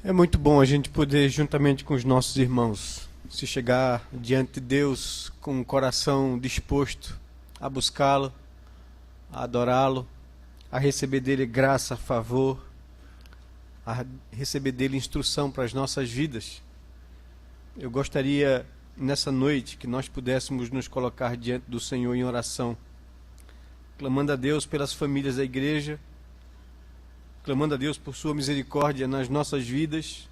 É muito bom a gente poder, juntamente com os nossos irmãos, se chegar diante de Deus com um coração disposto a buscá-lo, a adorá-lo, a receber dele graça, favor, a receber dele instrução para as nossas vidas. Eu gostaria, nessa noite, que nós pudéssemos nos colocar diante do Senhor em oração, clamando a Deus pelas famílias da igreja, clamando a Deus por sua misericórdia nas nossas vidas,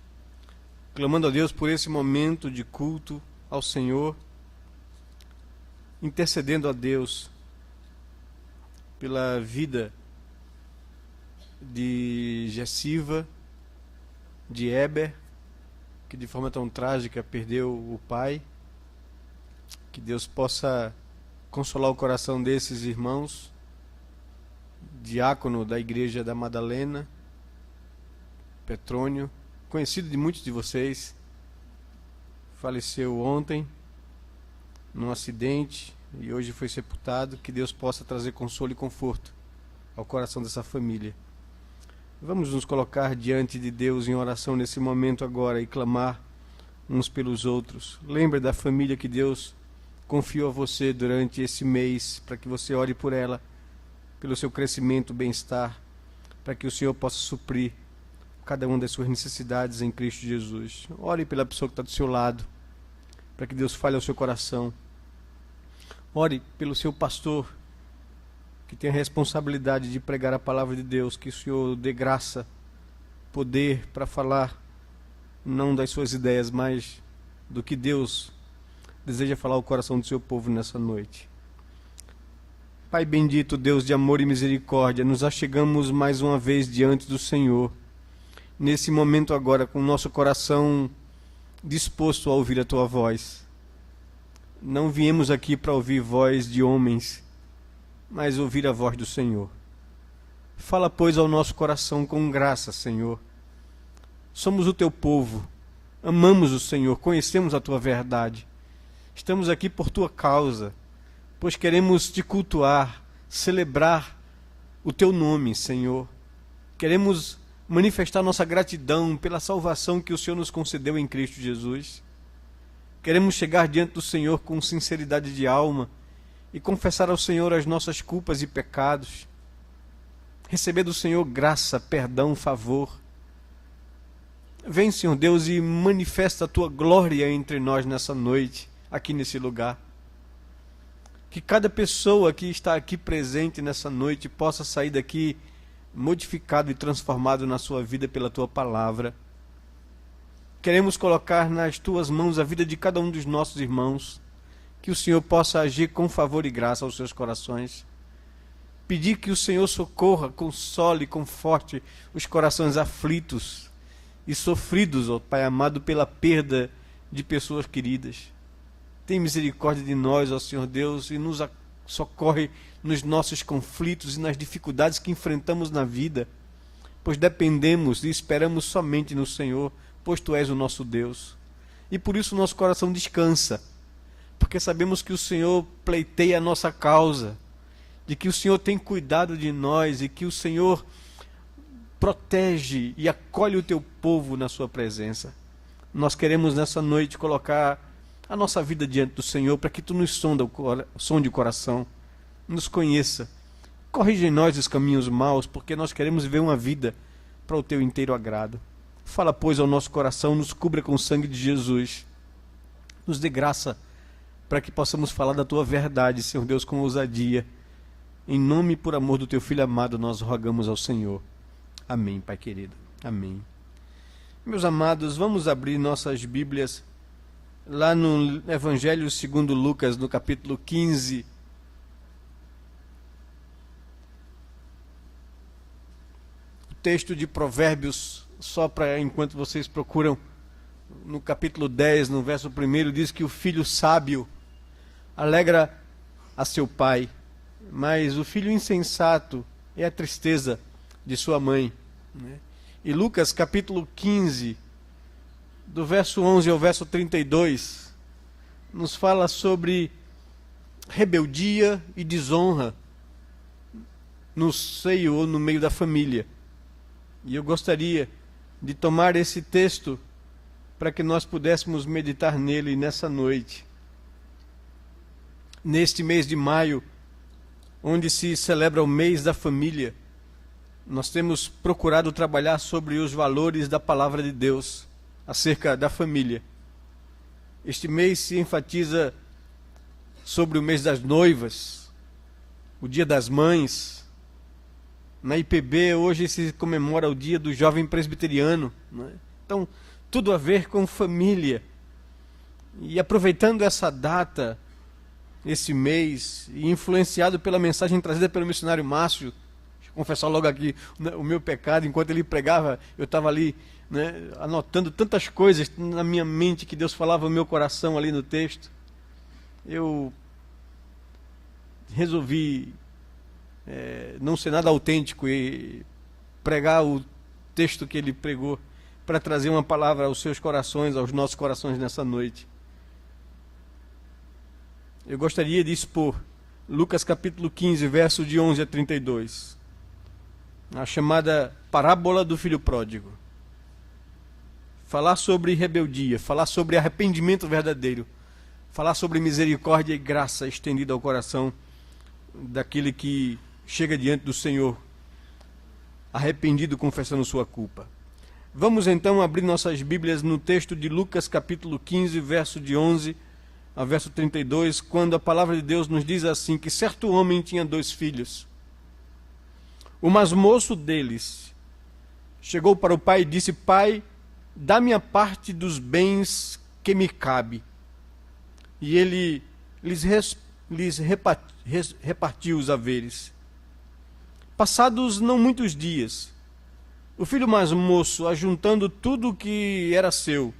clamando a Deus por esse momento de culto ao Senhor, intercedendo a Deus pela vida de Gessiva, de Eber, que de forma tão trágica perdeu o pai. Que Deus possa consolar o coração desses irmãos. Diácono da igreja da Madalena, Petrônio, conhecido de muitos de vocês, faleceu ontem num acidente e hoje foi sepultado. Que Deus possa trazer consolo e conforto ao coração dessa família. Vamos nos colocar diante de Deus em oração nesse momento agora e clamar uns pelos outros. Lembre da família que Deus confiou a você durante esse mês, para que você ore por ela, pelo seu crescimento, bem-estar, para que o Senhor possa suprir cada uma das suas necessidades em Cristo Jesus. Ore pela pessoa que está do seu lado, para que Deus fale ao seu coração. Ore pelo seu pastor, que tem a responsabilidade de pregar a palavra de Deus, que o Senhor dê graça, poder para falar, não das suas ideias, mas do que Deus deseja falar ao coração do seu povo nessa noite. Pai bendito, Deus de amor e misericórdia, nos achegamos mais uma vez diante do Senhor, nesse momento agora, com o nosso coração disposto a ouvir a Tua voz. Não viemos aqui para ouvir voz de homens, mas ouvir a voz do Senhor. Fala, pois, ao nosso coração com graça, Senhor. Somos o Teu povo, amamos o Senhor, conhecemos a Tua verdade. Estamos aqui por Tua causa, pois queremos Te cultuar, celebrar o Teu nome, Senhor. Queremos manifestar nossa gratidão pela salvação que o Senhor nos concedeu em Cristo Jesus. Queremos chegar diante do Senhor com sinceridade de alma e confessar ao Senhor as nossas culpas e pecados, receber do Senhor graça, perdão, favor. Vem, Senhor Deus, e manifesta a Tua glória entre nós nessa noite, aqui nesse lugar. Que cada pessoa que está aqui presente nessa noite possa sair daqui modificado e transformado na sua vida pela Tua palavra. Queremos colocar nas Tuas mãos a vida de cada um dos nossos irmãos, que o Senhor possa agir com favor e graça aos seus corações. Pedir que o Senhor socorra, console, conforte os corações aflitos e sofridos, ó Pai amado, pela perda de pessoas queridas. Tem misericórdia de nós, ó Senhor Deus, e nos socorre nos nossos conflitos e nas dificuldades que enfrentamos na vida, pois dependemos e esperamos somente no Senhor, pois Tu és o nosso Deus. E por isso nosso coração descansa, porque sabemos que o Senhor pleiteia a nossa causa, de que o Senhor tem cuidado de nós e que o Senhor protege e acolhe o Teu povo na Sua presença. Nós queremos nessa noite colocar a nossa vida diante do Senhor, para que Tu nos sonde o coração, nos conheça, corrija em nós os caminhos maus, porque nós queremos viver uma vida para o Teu inteiro agrado. Fala, pois, ao nosso coração, nos cubra com o sangue de Jesus, nos dê graça para que possamos falar da Tua verdade, Senhor Deus, com ousadia. Em nome e por amor do Teu Filho amado, nós rogamos ao Senhor. Amém, Pai querido. Amém. Meus amados, vamos abrir nossas Bíblias lá no Evangelho segundo Lucas, no capítulo 15. O texto de Provérbios, só para enquanto vocês procuram, no capítulo 10, no verso 1, diz que o filho sábio alegra a seu pai, mas o filho insensato é a tristeza de sua mãe. E Lucas capítulo 15, do verso 11 ao verso 32, nos fala sobre rebeldia e desonra no seio ou no meio da família. E eu gostaria de tomar esse texto para que nós pudéssemos meditar nele nessa noite. Neste mês de maio, onde se celebra o mês da família, nós temos procurado trabalhar sobre os valores da palavra de Deus acerca da família. Este mês se enfatiza sobre o mês das noivas, o dia das mães. Na IPB hoje se comemora o dia do jovem presbiteriano, né? Então, tudo a ver com família. E aproveitando essa data, esse mês, e influenciado pela mensagem trazida pelo missionário Márcio, deixa eu confessar logo aqui o meu pecado, enquanto ele pregava, eu estava ali, né, anotando tantas coisas na minha mente que Deus falava no meu coração ali no texto. Eu resolvi não ser nada autêntico e pregar o texto que ele pregou para trazer uma palavra aos seus corações, aos nossos corações nessa noite. Eu gostaria de expor Lucas capítulo 15, verso de 11 a 32, a chamada parábola do filho pródigo. Falar sobre rebeldia, falar sobre arrependimento verdadeiro, falar sobre misericórdia e graça estendida ao coração daquele que chega diante do Senhor, arrependido, confessando sua culpa. Vamos então abrir nossas Bíblias no texto de Lucas capítulo 15, verso de 11 a verso 32, quando a palavra de Deus nos diz assim, que certo homem tinha 2 filhos. O mais moço deles chegou para o pai e disse: Pai, dá-me a parte dos bens que me cabe. E ele lhes repartiu os haveres. Passados não muitos dias, o filho mais moço, ajuntando tudo o que era seu,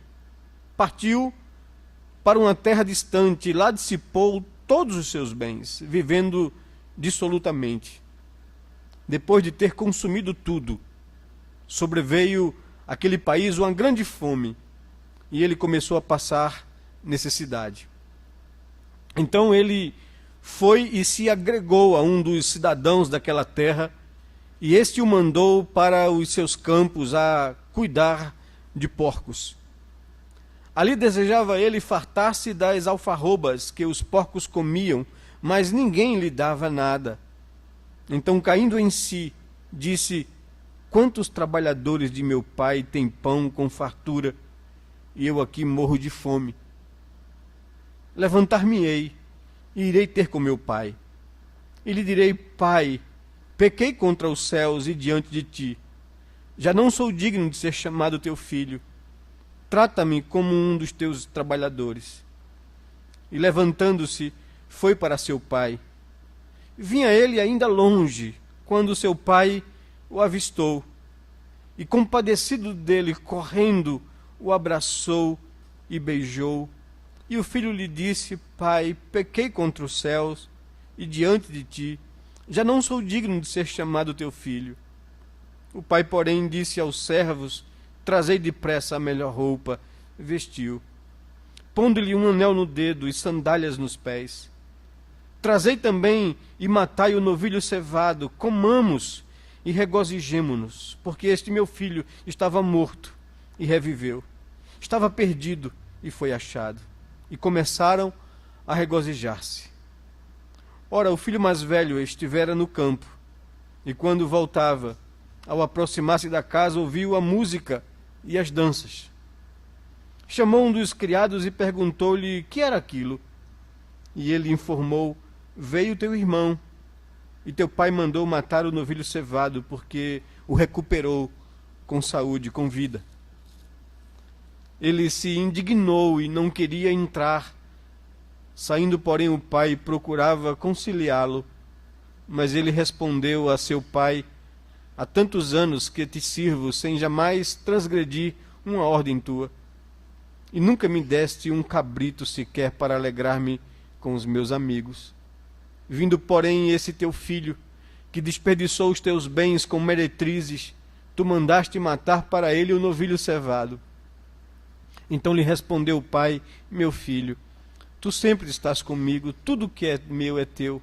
partiu para uma terra distante, e lá dissipou todos os seus bens, vivendo dissolutamente. Depois de ter consumido tudo, sobreveio àquele país uma grande fome, e ele começou a passar necessidade. Então ele foi e se agregou a um dos cidadãos daquela terra, e este o mandou para os seus campos a cuidar de porcos. Ali desejava ele fartar-se das alfarrobas que os porcos comiam, mas ninguém lhe dava nada. Então, caindo em si, disse: Quantos trabalhadores de meu pai têm pão com fartura, e eu aqui morro de fome? Levantar-me-ei, e irei ter com meu pai. E lhe direi: Pai, pequei contra os céus e diante de ti. Já não sou digno de ser chamado teu filho. Trata-me como um dos teus trabalhadores. E levantando-se, foi para seu pai. Vinha ele ainda longe, quando seu pai o avistou. E compadecido dele, correndo, o abraçou e beijou. E o filho lhe disse: Pai, pequei contra os céus e diante de ti. Já não sou digno de ser chamado teu filho. O pai, porém, disse aos servos: Trazei depressa a melhor roupa, vestiu, pondo-lhe um anel no dedo e sandálias nos pés. Trazei também e matai o novilho cevado, comamos e regozijemo-nos, porque este meu filho estava morto e reviveu, estava perdido e foi achado. E começaram a regozijar-se. Ora, o filho mais velho estivera no campo, e quando voltava, ao aproximar-se da casa, ouviu a música e as danças. Chamou um dos criados e perguntou-lhe que era aquilo. E ele informou: Veio teu irmão, e teu pai mandou matar o novilho cevado, porque o recuperou com saúde, com vida. Ele se indignou e não queria entrar. Saindo, porém, o pai procurava conciliá-lo, mas ele respondeu a seu pai: Há tantos anos que te sirvo sem jamais transgredir uma ordem tua, e nunca me deste um cabrito sequer para alegrar-me com os meus amigos. Vindo, porém, esse teu filho, que desperdiçou os teus bens com meretrizes, tu mandaste matar para ele o novilho cevado. Então lhe respondeu o pai: Meu filho, tu sempre estás comigo, tudo que é meu é teu.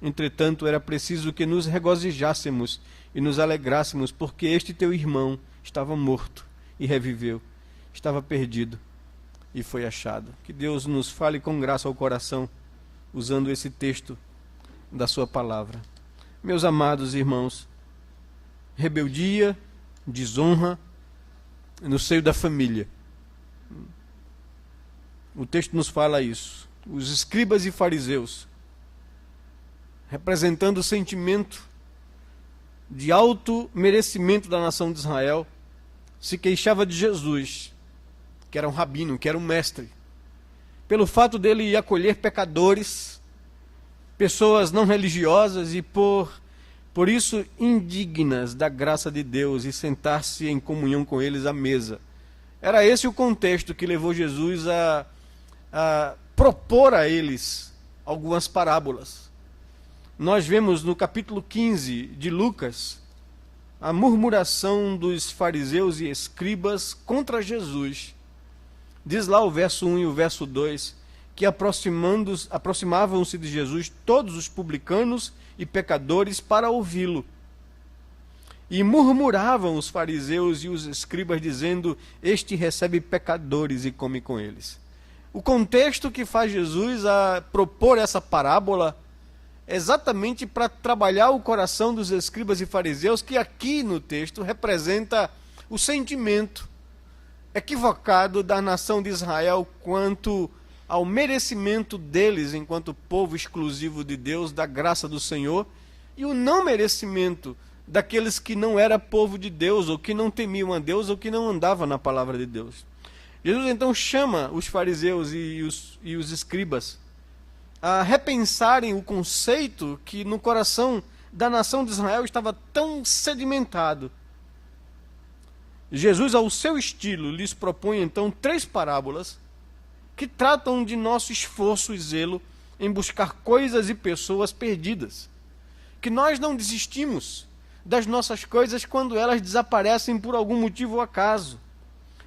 Entretanto, era preciso que nos regozijássemos e nos alegrássemos, porque este teu irmão estava morto e reviveu, estava perdido e foi achado. Que Deus nos fale com graça ao coração, usando esse texto da sua palavra. Meus amados irmãos, rebeldia, desonra no seio da família. O texto nos fala isso. Os escribas e fariseus, representando o sentimento de alto merecimento da nação de Israel, se queixava de Jesus, que era um rabino, que era um mestre, pelo fato dele acolher pecadores, pessoas não religiosas e por isso indignas da graça de Deus, e sentar-se em comunhão com eles à mesa. Era esse o contexto que levou Jesus a propor a eles algumas parábolas. Nós vemos no capítulo 15 de Lucas a murmuração dos fariseus e escribas contra Jesus. Diz lá o verso 1 e o verso 2, que aproximavam-se de Jesus todos os publicanos e pecadores para ouvi-lo. E murmuravam os fariseus e os escribas, dizendo: este recebe pecadores e come com eles. O contexto que faz Jesus a propor essa parábola é exatamente para trabalhar o coração dos escribas e fariseus, que aqui no texto representa o sentimento equivocado da nação de Israel quanto ao merecimento deles enquanto povo exclusivo de Deus, da graça do Senhor, e o não merecimento daqueles que não era povo de Deus, ou que não temiam a Deus, ou que não andavam na palavra de Deus. Jesus então chama os fariseus e os escribas a repensarem o conceito que no coração da nação de Israel estava tão sedimentado. Jesus, ao seu estilo, lhes propõe então 3 parábolas que tratam de nosso esforço e zelo em buscar coisas e pessoas perdidas. Que nós não desistimos das nossas coisas quando elas desaparecem por algum motivo ou acaso.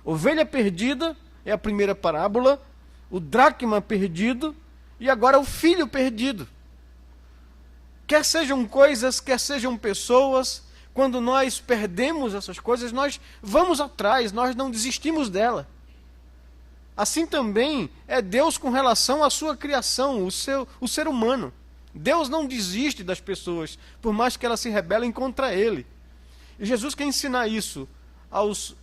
Ovelha perdida é a primeira parábola, o dracma perdido e agora o filho perdido. Quer sejam coisas, quer sejam pessoas, quando nós perdemos essas coisas, nós vamos atrás, nós não desistimos dela. Assim também é Deus com relação à sua criação, o ser humano. Deus não desiste das pessoas, por mais que elas se rebelem contra Ele. E Jesus quer ensinar isso aos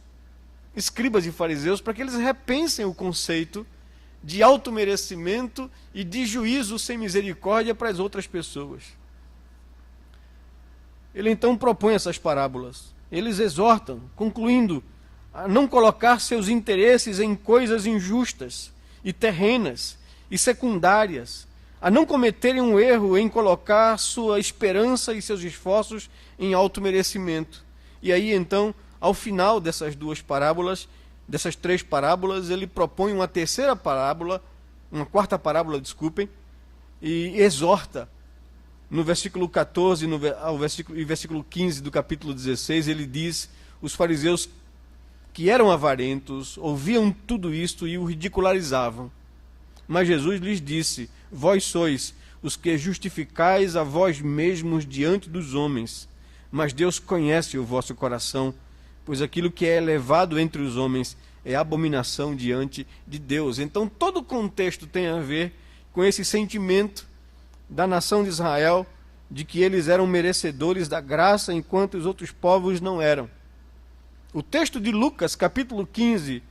escribas e fariseus, para que eles repensem o conceito de automerecimento e de juízo sem misericórdia para as outras pessoas. Ele então propõe essas parábolas. Eles exortam, concluindo, a não colocar seus interesses em coisas injustas e terrenas e secundárias, a não cometerem um erro em colocar sua esperança e seus esforços em automerecimento. E aí então, ao final dessas 3 parábolas, ele propõe uma quarta parábola, e exorta. No versículo 14 e versículo 15 do capítulo 16, ele diz: os fariseus que eram avarentos ouviam tudo isto e o ridicularizavam. Mas Jesus lhes disse: vós sois os que justificais a vós mesmos diante dos homens, mas Deus conhece o vosso coração, pois aquilo que é elevado entre os homens é abominação diante de Deus. Então todo o contexto tem a ver com esse sentimento da nação de Israel, de que eles eram merecedores da graça, enquanto os outros povos não eram. O texto de Lucas, capítulo 15,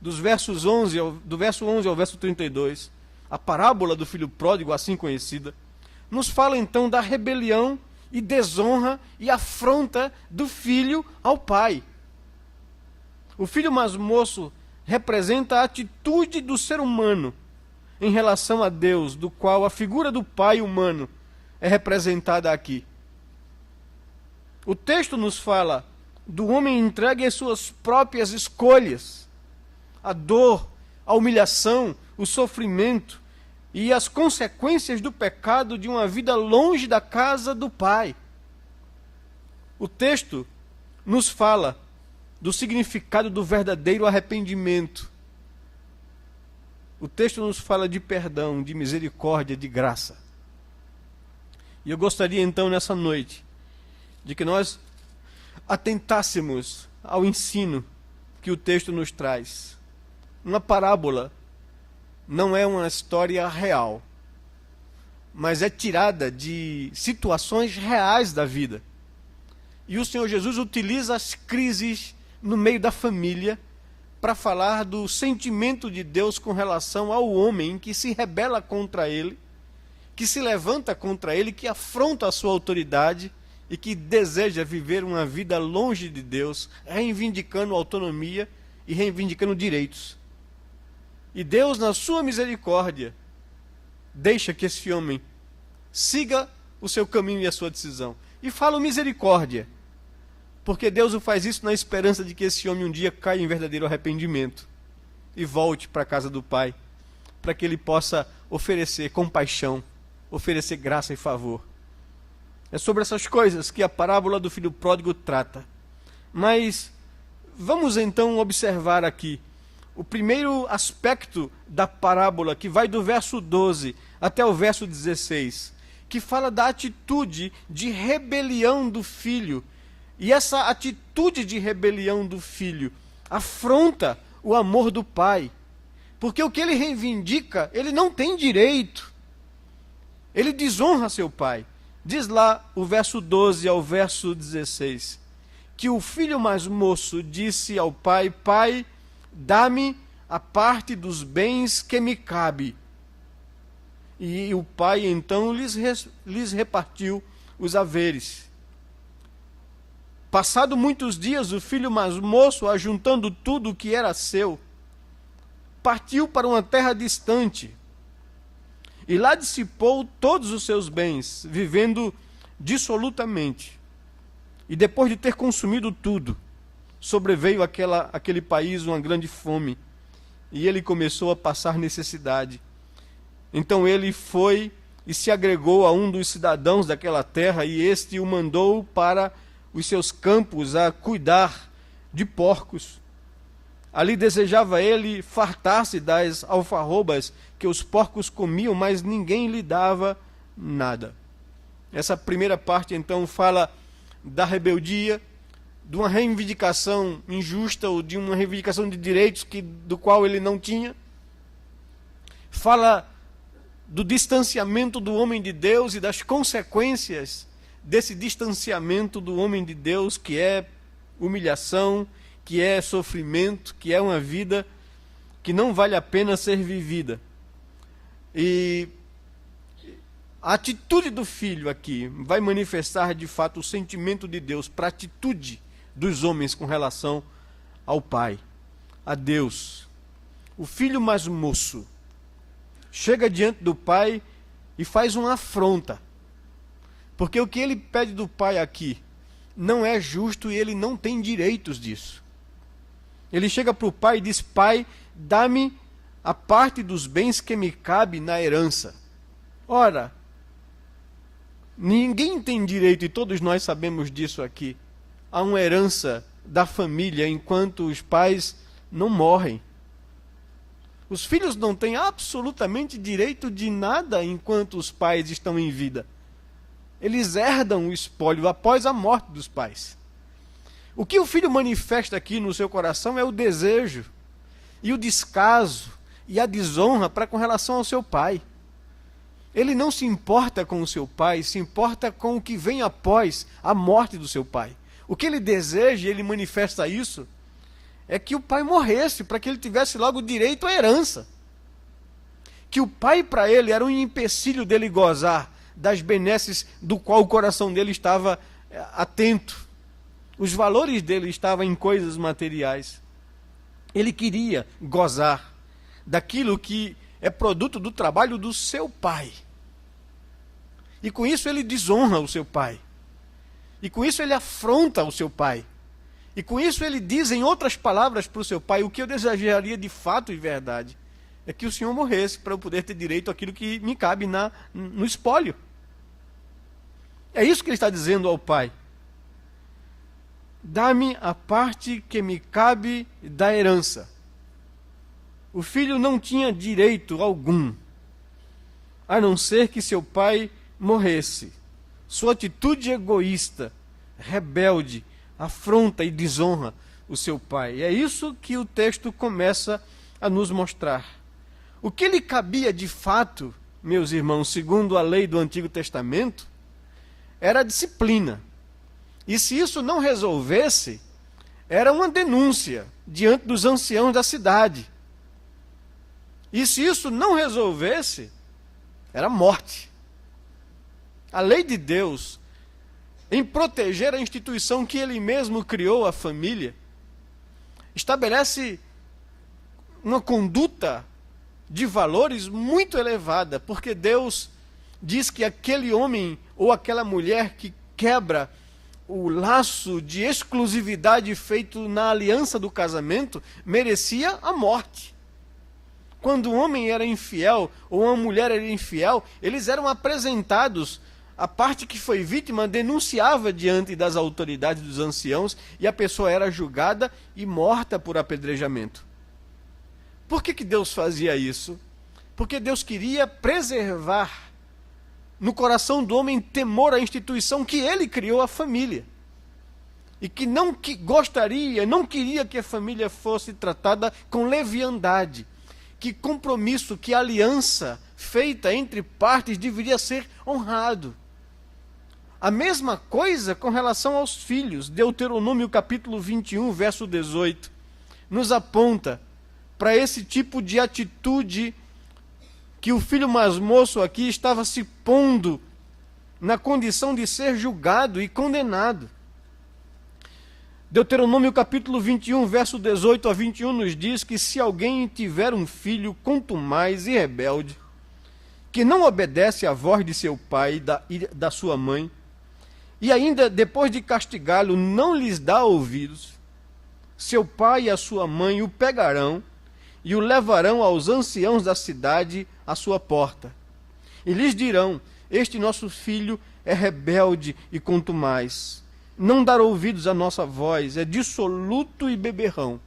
do verso 11 ao verso 32, a parábola do filho pródigo, assim conhecida, nos fala então da rebelião e desonra e afronta do filho ao pai. O filho mais moço representa a atitude do ser humano em relação a Deus, do qual a figura do pai humano é representada aqui. O texto nos fala do homem entregue às suas próprias escolhas, a dor, a humilhação, o sofrimento e as consequências do pecado de uma vida longe da casa do pai. O texto nos fala do significado do verdadeiro arrependimento. O texto nos fala de perdão, de misericórdia, de graça. E eu gostaria então nessa noite de que nós atentássemos ao ensino que o texto nos traz. Uma parábola não é uma história real, mas é tirada de situações reais da vida. E o Senhor Jesus utiliza as crises no meio da família para falar do sentimento de Deus com relação ao homem que se rebela contra ele, que se levanta contra ele, que afronta a sua autoridade e que deseja viver uma vida longe de Deus, reivindicando autonomia e reivindicando direitos. E Deus, na sua misericórdia, deixa que esse homem siga o seu caminho e a sua decisão. E falo misericórdia, porque Deus o faz isso na esperança de que esse homem um dia caia em verdadeiro arrependimento e volte para a casa do Pai, para que ele possa oferecer compaixão, oferecer graça e favor. É sobre essas coisas que a parábola do filho pródigo trata. Mas vamos então observar aqui o primeiro aspecto da parábola, que vai do verso 12 até o verso 16, que fala da atitude de rebelião do filho. E essa atitude de rebelião do filho afronta o amor do pai, porque o que ele reivindica, ele não tem direito. Ele desonra seu pai. Diz lá o verso 12 ao verso 16, que o filho mais moço disse ao pai: Pai, dá-me a parte dos bens que me cabe. E o pai então lhes repartiu os haveres. Passado muitos dias, o filho mais moço, ajuntando tudo o que era seu, partiu para uma terra distante, e lá dissipou todos os seus bens, vivendo dissolutamente. E depois de ter consumido tudo, sobreveio àquele país uma grande fome, e ele começou a passar necessidade. Então ele foi e se agregou a um dos cidadãos daquela terra, e este o mandou para os seus campos a cuidar de porcos. Ali desejava ele fartar-se das alfarrobas que os porcos comiam, mas ninguém lhe dava nada. Essa primeira parte, então, fala da rebeldia, de uma reivindicação injusta ou de uma reivindicação de direitos do qual ele não tinha. Fala do distanciamento do homem de Deus e das consequências desse distanciamento do homem de Deus, que é humilhação, que é sofrimento, que é uma vida que não vale a pena ser vivida. E a atitude do filho aqui vai manifestar de fato o sentimento de Deus para a atitude dos homens com relação ao pai, a Deus. O filho mais moço chega diante do pai e faz uma afronta, porque o que ele pede do pai aqui não é justo e ele não tem direitos disso. Ele chega para o pai e diz: Pai, dá-me a parte dos bens que me cabe na herança. Ora, ninguém tem direito, e todos nós sabemos disso aqui, a uma herança da família enquanto os pais não morrem. Os filhos não têm absolutamente direito de nada enquanto os pais estão em vida. Eles herdam o espólio após a morte dos pais. O que o filho manifesta aqui no seu coração é o desejo, e o descaso, e a desonra para com relação ao seu pai. Ele não se importa com o seu pai, se importa com o que vem após a morte do seu pai. O que ele deseja, e ele manifesta isso, é que o pai morresse, para que ele tivesse logo direito à herança. Que o pai para ele era um empecilho dele gozar das benesses do qual o coração dele estava atento. Os valores dele estavam em coisas materiais. Ele queria gozar daquilo que é produto do trabalho do seu pai. E com isso ele desonra o seu pai. E com isso ele afronta o seu pai. E com isso ele diz em outras palavras para o seu pai: o que eu desejaria de fato e verdade é que o senhor morresse para eu poder ter direito àquilo que me cabe no espólio. É isso que ele está dizendo ao pai. Dá-me a parte que me cabe da herança. O filho não tinha direito algum, a não ser que seu pai morresse. Sua atitude egoísta, rebelde, afronta e desonra o seu pai. É isso que o texto começa a nos mostrar. O que lhe cabia de fato, meus irmãos, segundo a lei do Antigo Testamento, era a disciplina. E se isso não resolvesse, era uma denúncia diante dos anciãos da cidade. E se isso não resolvesse, era morte. A lei de Deus, em proteger a instituição que Ele mesmo criou, a família, estabelece uma conduta de valores muito elevada, porque Deus diz que aquele homem ou aquela mulher que quebra o laço de exclusividade feito na aliança do casamento merecia a morte. Quando o homem era infiel ou uma mulher era infiel, eles eram apresentados, a parte que foi vítima denunciava diante das autoridades dos anciãos e a pessoa era julgada e morta por apedrejamento. Por que Deus fazia isso? Porque Deus queria preservar no coração do homem temor à instituição que Ele criou, a família. E que não queria que a família fosse tratada com leviandade. Que compromisso, que aliança feita entre partes deveria ser honrado. A mesma coisa com relação aos filhos. Deuteronômio capítulo 21, verso 18, nos aponta para esse tipo de atitude que o filho mais moço aqui estava se pondo na condição de ser julgado e condenado. Deuteronômio capítulo 21, verso 18 a 21 nos diz que se alguém tiver um filho contumaz e rebelde, que não obedece à voz de seu pai e da sua mãe, e ainda depois de castigá-lo não lhes dá ouvidos, seu pai e a sua mãe o pegarão e o levarão aos anciãos da cidade à sua porta. E lhes dirão: este nosso filho é rebelde e contumaz, não dá ouvidos à nossa voz, é dissoluto e beberrão.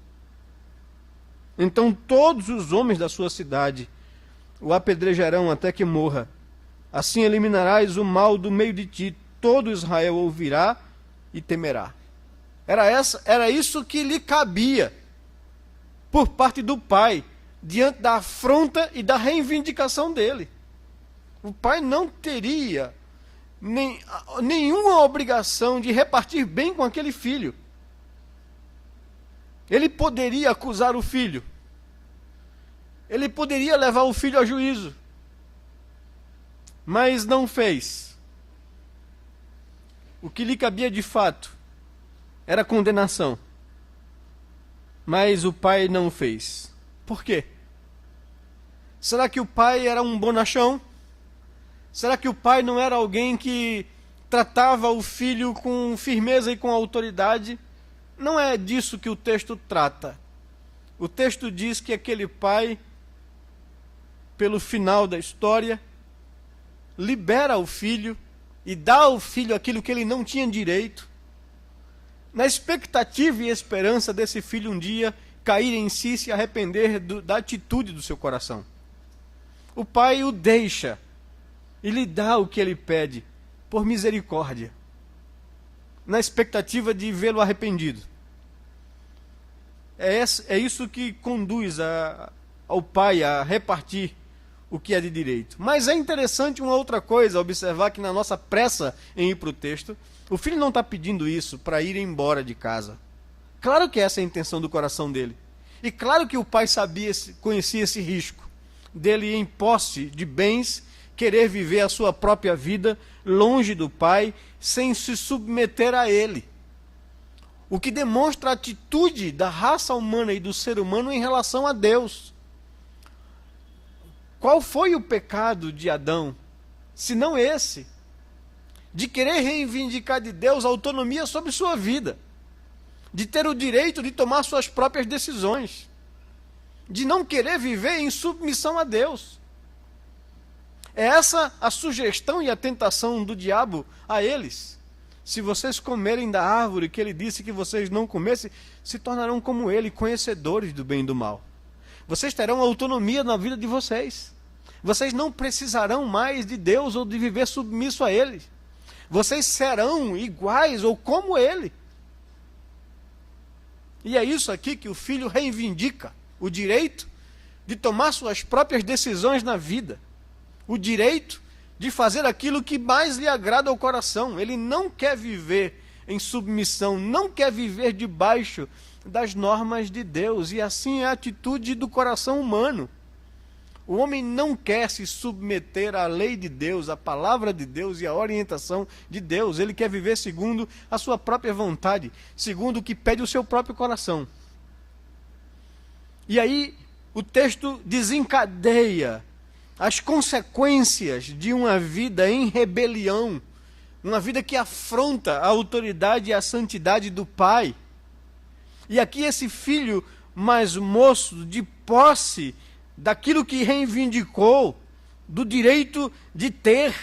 Então todos os homens da sua cidade o apedrejarão até que morra. Assim eliminarás o mal do meio de ti, todo Israel ouvirá e temerá. Era isso que lhe cabia por parte do pai, diante da afronta e da reivindicação dele. O pai não teria nenhuma obrigação de repartir bem com aquele filho. Ele poderia acusar o filho. Ele poderia levar o filho a juízo. Mas não fez. O que lhe cabia de fato era condenação. Mas o pai não fez. Por quê? Será que o pai era um bonachão? Será que o pai não era alguém que tratava o filho com firmeza e com autoridade? Não é disso que o texto trata. O texto diz que aquele pai, pelo final da história, libera o filho e dá ao filho aquilo que ele não tinha direito, na expectativa e esperança desse filho um dia cair em si e se arrepender da atitude do seu coração. O pai o deixa e lhe dá o que ele pede, por misericórdia, na expectativa de vê-lo arrependido. É isso que conduz ao pai a repartir o que é de direito. Mas é interessante uma outra coisa, observar que na nossa pressa em ir para o texto, o filho não está pedindo isso para ir embora de casa. Claro que essa é a intenção do coração dele. E claro que o pai conhecia esse risco dele, em posse de bens, querer viver a sua própria vida longe do pai, sem se submeter a ele. O que demonstra a atitude da raça humana e do ser humano em relação a Deus. Qual foi o pecado de Adão, se não esse? De querer reivindicar de Deus a autonomia sobre sua vida, de ter o direito de tomar suas próprias decisões, de não querer viver em submissão a Deus. É essa a sugestão e a tentação do diabo a eles. Se vocês comerem da árvore que ele disse que vocês não comessem, se tornarão como ele, conhecedores do bem e do mal. Vocês terão autonomia na vida de vocês. Vocês não precisarão mais de Deus ou de viver submisso a Ele. Vocês serão iguais ou como Ele. E é isso aqui que o filho reivindica: o direito de tomar suas próprias decisões na vida, o direito de fazer aquilo que mais lhe agrada ao coração. Ele não quer viver em submissão, não quer viver debaixo das normas de Deus, e assim é a atitude do coração humano. O homem não quer se submeter à lei de Deus, à palavra de Deus e à orientação de Deus. Ele quer viver segundo a sua própria vontade, segundo o que pede o seu próprio coração. E aí o texto desencadeia as consequências de uma vida em rebelião, uma vida que afronta a autoridade e a santidade do pai. E aqui esse filho mais moço, de posse daquilo que reivindicou, do direito de ter,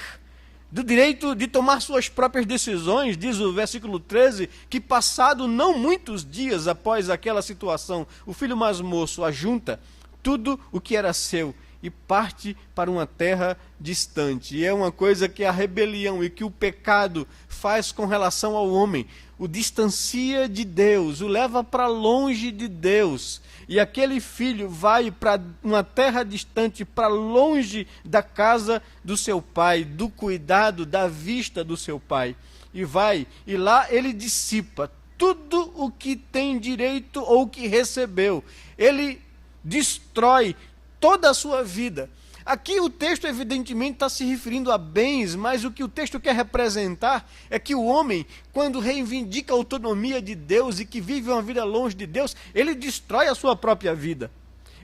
do direito de tomar suas próprias decisões, diz o versículo 13, que passado não muitos dias após aquela situação, o filho mais moço ajunta tudo o que era seu e parte para uma terra distante. E é uma coisa que a rebelião e que o pecado faz com relação ao homem: o distancia de Deus, o leva para longe de Deus. E aquele filho vai para uma terra distante, para longe da casa do seu pai, do cuidado, da vista do seu pai. E vai, e lá ele dissipa tudo o que tem direito ou que recebeu. Ele destrói toda a sua vida. Aqui o texto evidentemente está se referindo a bens, mas o que o texto quer representar é que o homem, quando reivindica a autonomia de Deus e que vive uma vida longe de Deus, ele destrói a sua própria vida.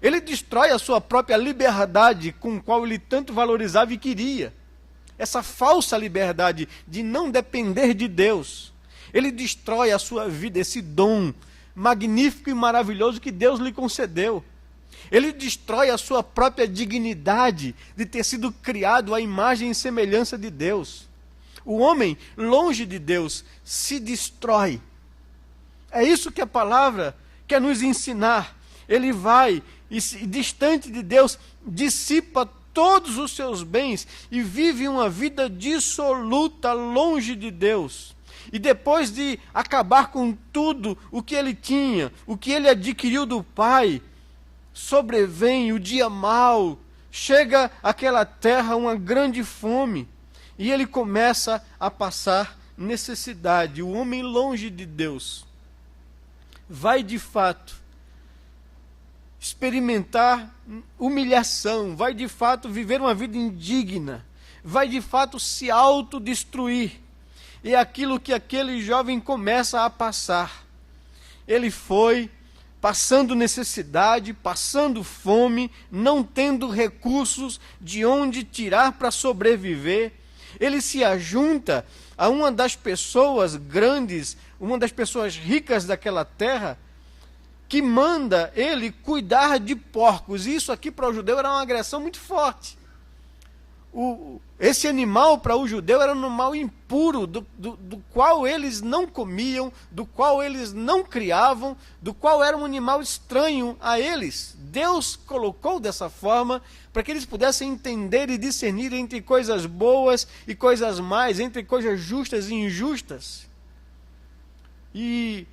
Ele destrói a sua própria liberdade, com a qual ele tanto valorizava e queria. Essa falsa liberdade de não depender de Deus. Ele destrói a sua vida, esse dom magnífico e maravilhoso que Deus lhe concedeu. Ele destrói a sua própria dignidade de ter sido criado à imagem e semelhança de Deus. O homem, longe de Deus, se destrói. É isso que a palavra quer nos ensinar. Ele vai, e distante de Deus, dissipa todos os seus bens e vive uma vida dissoluta, longe de Deus. E depois de acabar com tudo o que ele tinha, o que ele adquiriu do pai, sobrevém o dia mau, chega àquela terra uma grande fome, e ele começa a passar necessidade. O homem longe de Deus vai de fato experimentar humilhação, vai de fato viver uma vida indigna, vai de fato se autodestruir. E é aquilo que aquele jovem começa a passar. Ele foi passando necessidade, passando fome, não tendo recursos de onde tirar para sobreviver. Ele se ajunta a uma das pessoas grandes, uma das pessoas ricas daquela terra, que manda ele cuidar de porcos. E isso aqui para o judeu era uma agressão muito forte. Esse animal para o judeu era um animal impuro, do qual eles não comiam, do qual eles não criavam, do qual era um animal estranho a eles. Deus colocou dessa forma para que eles pudessem entender e discernir entre coisas boas e coisas más, entre coisas justas e injustas. E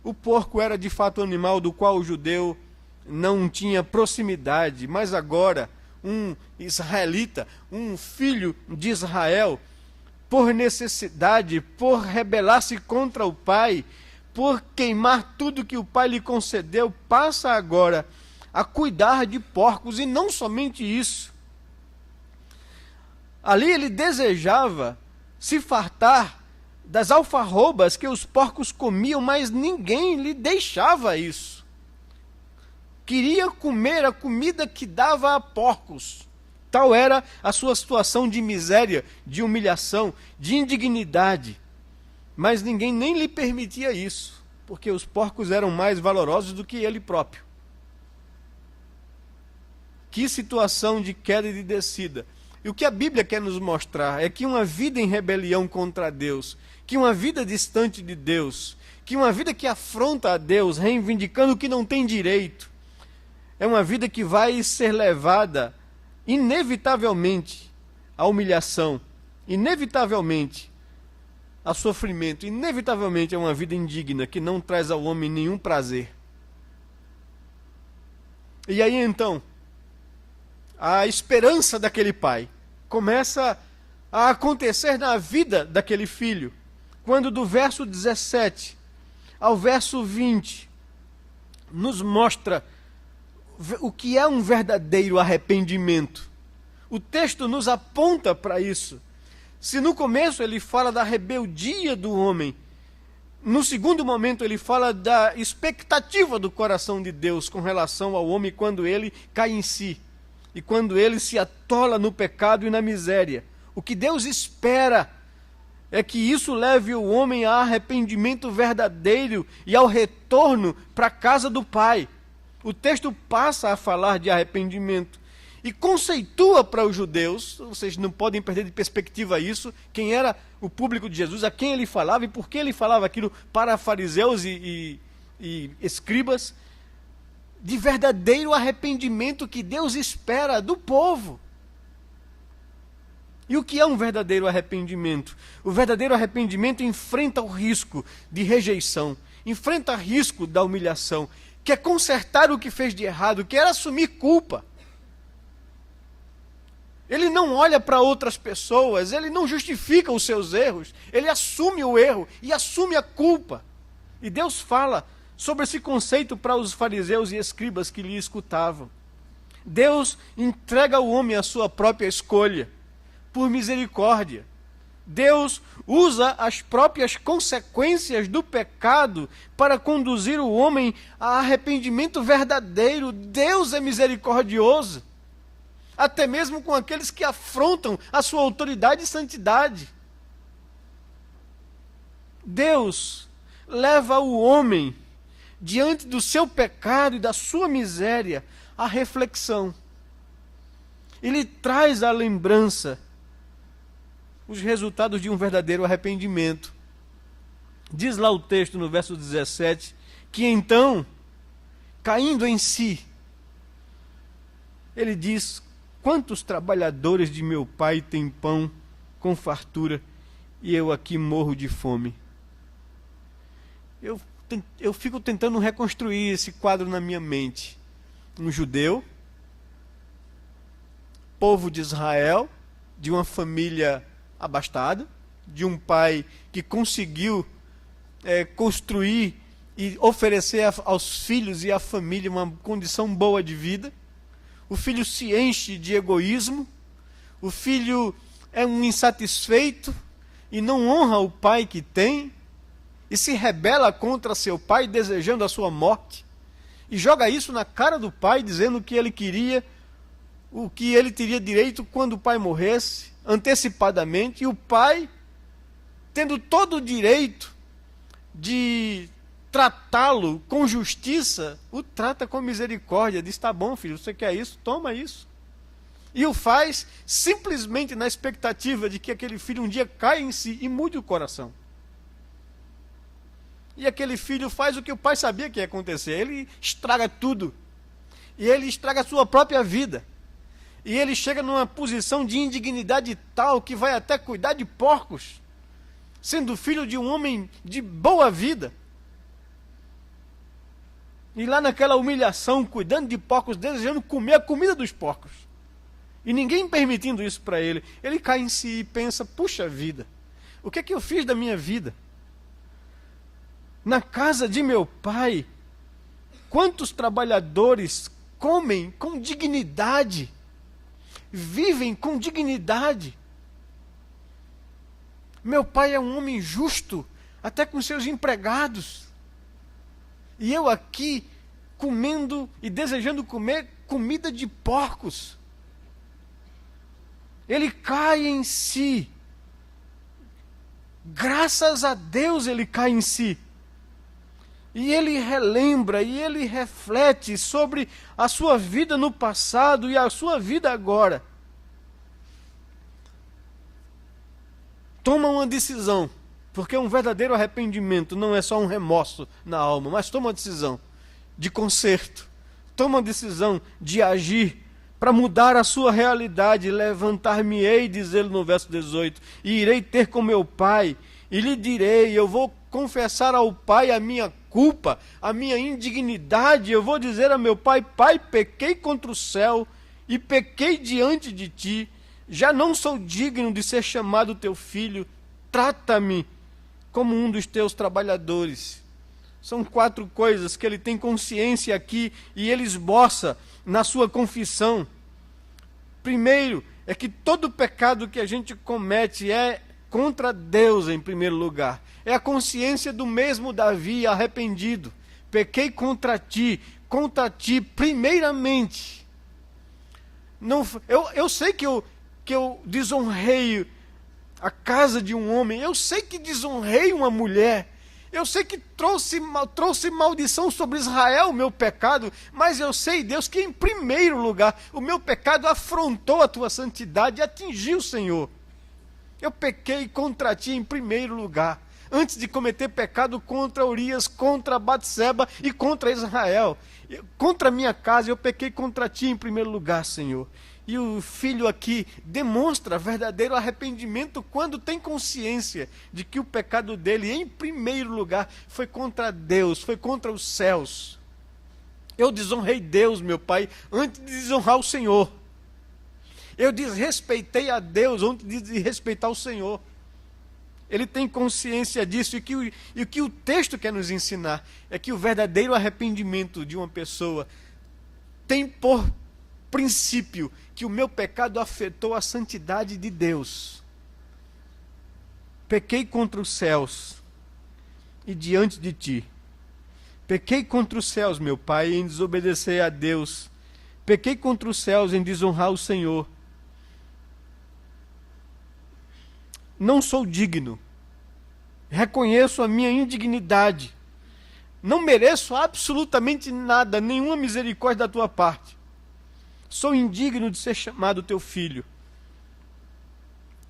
o porco era de fato um animal do qual o judeu não tinha proximidade, mas agora um israelita, um filho de Israel, por necessidade, por rebelar-se contra o pai, por queimar tudo que o pai lhe concedeu, passa agora a cuidar de porcos. E não somente isso. Ali ele desejava se fartar das alfarrobas que os porcos comiam, mas ninguém lhe deixava isso. Queria comer a comida que dava a porcos. Tal era a sua situação de miséria, de humilhação, de indignidade. Mas ninguém nem lhe permitia isso, porque os porcos eram mais valorosos do que ele próprio. Que situação de queda e de descida. E o que a Bíblia quer nos mostrar é que uma vida em rebelião contra Deus, que uma vida distante de Deus, que uma vida que afronta a Deus, reivindicando o que não tem direito, é uma vida que vai ser levada, inevitavelmente, à humilhação, inevitavelmente, a sofrimento, inevitavelmente é uma vida indigna que não traz ao homem nenhum prazer. E aí então, a esperança daquele pai começa a acontecer na vida daquele filho, quando do verso 17 ao verso 20 nos mostra o que é um verdadeiro arrependimento. O texto nos aponta para isso. Se no começo ele fala da rebeldia do homem, no segundo momento ele fala da expectativa do coração de Deus com relação ao homem quando ele cai em si e quando ele se atola no pecado e na miséria. O que Deus espera é que isso leve o homem a arrependimento verdadeiro e ao retorno para a casa do Pai. O texto passa a falar de arrependimento e conceitua para os judeus, vocês não podem perder de perspectiva isso, quem era o público de Jesus, a quem ele falava e por que ele falava aquilo para fariseus e escribas, de verdadeiro arrependimento que Deus espera do povo. E o que é um verdadeiro arrependimento? O verdadeiro arrependimento enfrenta o risco de rejeição, enfrenta o risco da humilhação, quer consertar o que fez de errado, quer assumir culpa. Ele não olha para outras pessoas, ele não justifica os seus erros, ele assume o erro e assume a culpa. E Deus fala sobre esse conceito para os fariseus e escribas que lhe escutavam. Deus entrega ao homem a sua própria escolha, por misericórdia. Deus usa as próprias consequências do pecado para conduzir o homem a arrependimento verdadeiro. Deus é misericordioso, até mesmo com aqueles que afrontam a sua autoridade e santidade. Deus leva o homem, diante do seu pecado e da sua miséria, à reflexão. Ele traz à lembrança os resultados de um verdadeiro arrependimento. Diz lá o texto no verso 17, que então, caindo em si, ele diz: quantos trabalhadores de meu pai têm pão com fartura e eu aqui morro de fome? Eu fico tentando reconstruir esse quadro na minha mente. Um judeu, povo de Israel, de uma família abastada, de um pai que conseguiu construir e oferecer aos filhos e à família uma condição boa de vida. O filho se enche de egoísmo, o filho é um insatisfeito e não honra o pai que tem, e se rebela contra seu pai, desejando a sua morte, e joga isso na cara do pai, dizendo que ele queria o que ele teria direito quando o pai morresse, antecipadamente, e o pai, tendo todo o direito de tratá-lo com justiça, o trata com misericórdia, diz: tá bom, filho, você quer isso? Toma isso. E o faz simplesmente na expectativa de que aquele filho um dia caia em si e mude o coração. E aquele filho faz o que o pai sabia que ia acontecer, ele estraga tudo. E ele estraga a sua própria vida. E ele chega numa posição de indignidade tal que vai até cuidar de porcos, sendo filho de um homem de boa vida. E lá naquela humilhação, cuidando de porcos, desejando comer a comida dos porcos. E ninguém permitindo isso para ele. Ele cai em si e pensa: puxa vida, o que é que eu fiz da minha vida? Na casa de meu pai, quantos trabalhadores comem com dignidade, vivem com dignidade. Meu pai é um homem justo, até com seus empregados. E eu aqui, comendo e desejando comer comida de porcos. Ele cai em si. Graças a Deus ele cai em si. E ele relembra, e ele reflete sobre a sua vida no passado e a sua vida agora. Toma uma decisão, porque um verdadeiro arrependimento não é só um remorso na alma, mas toma uma decisão de conserto, toma uma decisão de agir para mudar a sua realidade. Levantar-me-ei, diz ele no verso 18, e irei ter com meu pai, e lhe direi, eu vou confessar ao Pai a minha culpa, a minha indignidade, eu vou dizer a meu pai, Pai, pequei contra o céu e pequei diante de ti, já não sou digno de ser chamado teu filho, trata-me como um dos teus trabalhadores. São 4 coisas que ele tem consciência aqui e ele esboça na sua confissão. Primeiro, é que todo pecado que a gente comete é contra Deus em primeiro lugar. É a consciência do mesmo Davi arrependido. Pequei contra ti primeiramente. Não, eu sei que eu desonrei a casa de um homem, eu sei que desonrei uma mulher, eu sei que trouxe maldição sobre Israel, o meu pecado, mas eu sei, Deus, que em primeiro lugar o meu pecado afrontou a tua santidade e atingiu o Senhor. Eu pequei contra ti em primeiro lugar, antes de cometer pecado contra Urias, contra Batseba e contra Israel. Contra a minha casa eu pequei contra ti em primeiro lugar, Senhor. E o filho aqui demonstra verdadeiro arrependimento quando tem consciência de que o pecado dele, em primeiro lugar, foi contra Deus, foi contra os céus. Eu desonrei Deus, meu Pai, antes de desonrar o Senhor. Eu desrespeitei a Deus antes de desrespeitar o Senhor. Ele tem consciência disso e o que o texto quer nos ensinar é que o verdadeiro arrependimento de uma pessoa tem por princípio que o meu pecado afetou a santidade de Deus. Pequei contra os céus e diante de ti. Pequei contra os céus, meu Pai, em desobedecer a Deus. Pequei contra os céus em desonrar o Senhor. Não sou digno. Reconheço a minha indignidade. Não mereço absolutamente nada, nenhuma misericórdia da tua parte. Sou indigno de ser chamado teu filho.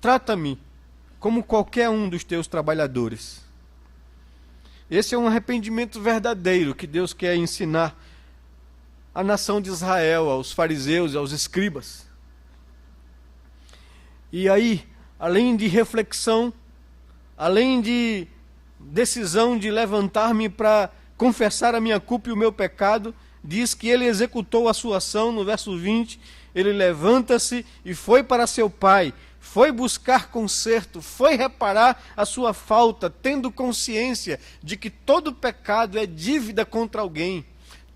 Trata-me como qualquer um dos teus trabalhadores. Esse é um arrependimento verdadeiro que Deus quer ensinar à nação de Israel, aos fariseus e aos escribas. E aí, além de reflexão, além de decisão de levantar-me para confessar a minha culpa e o meu pecado, diz que ele executou a sua ação, no verso 20, ele levanta-se e foi para seu pai, foi buscar conserto, foi reparar a sua falta, tendo consciência de que todo pecado é dívida contra alguém.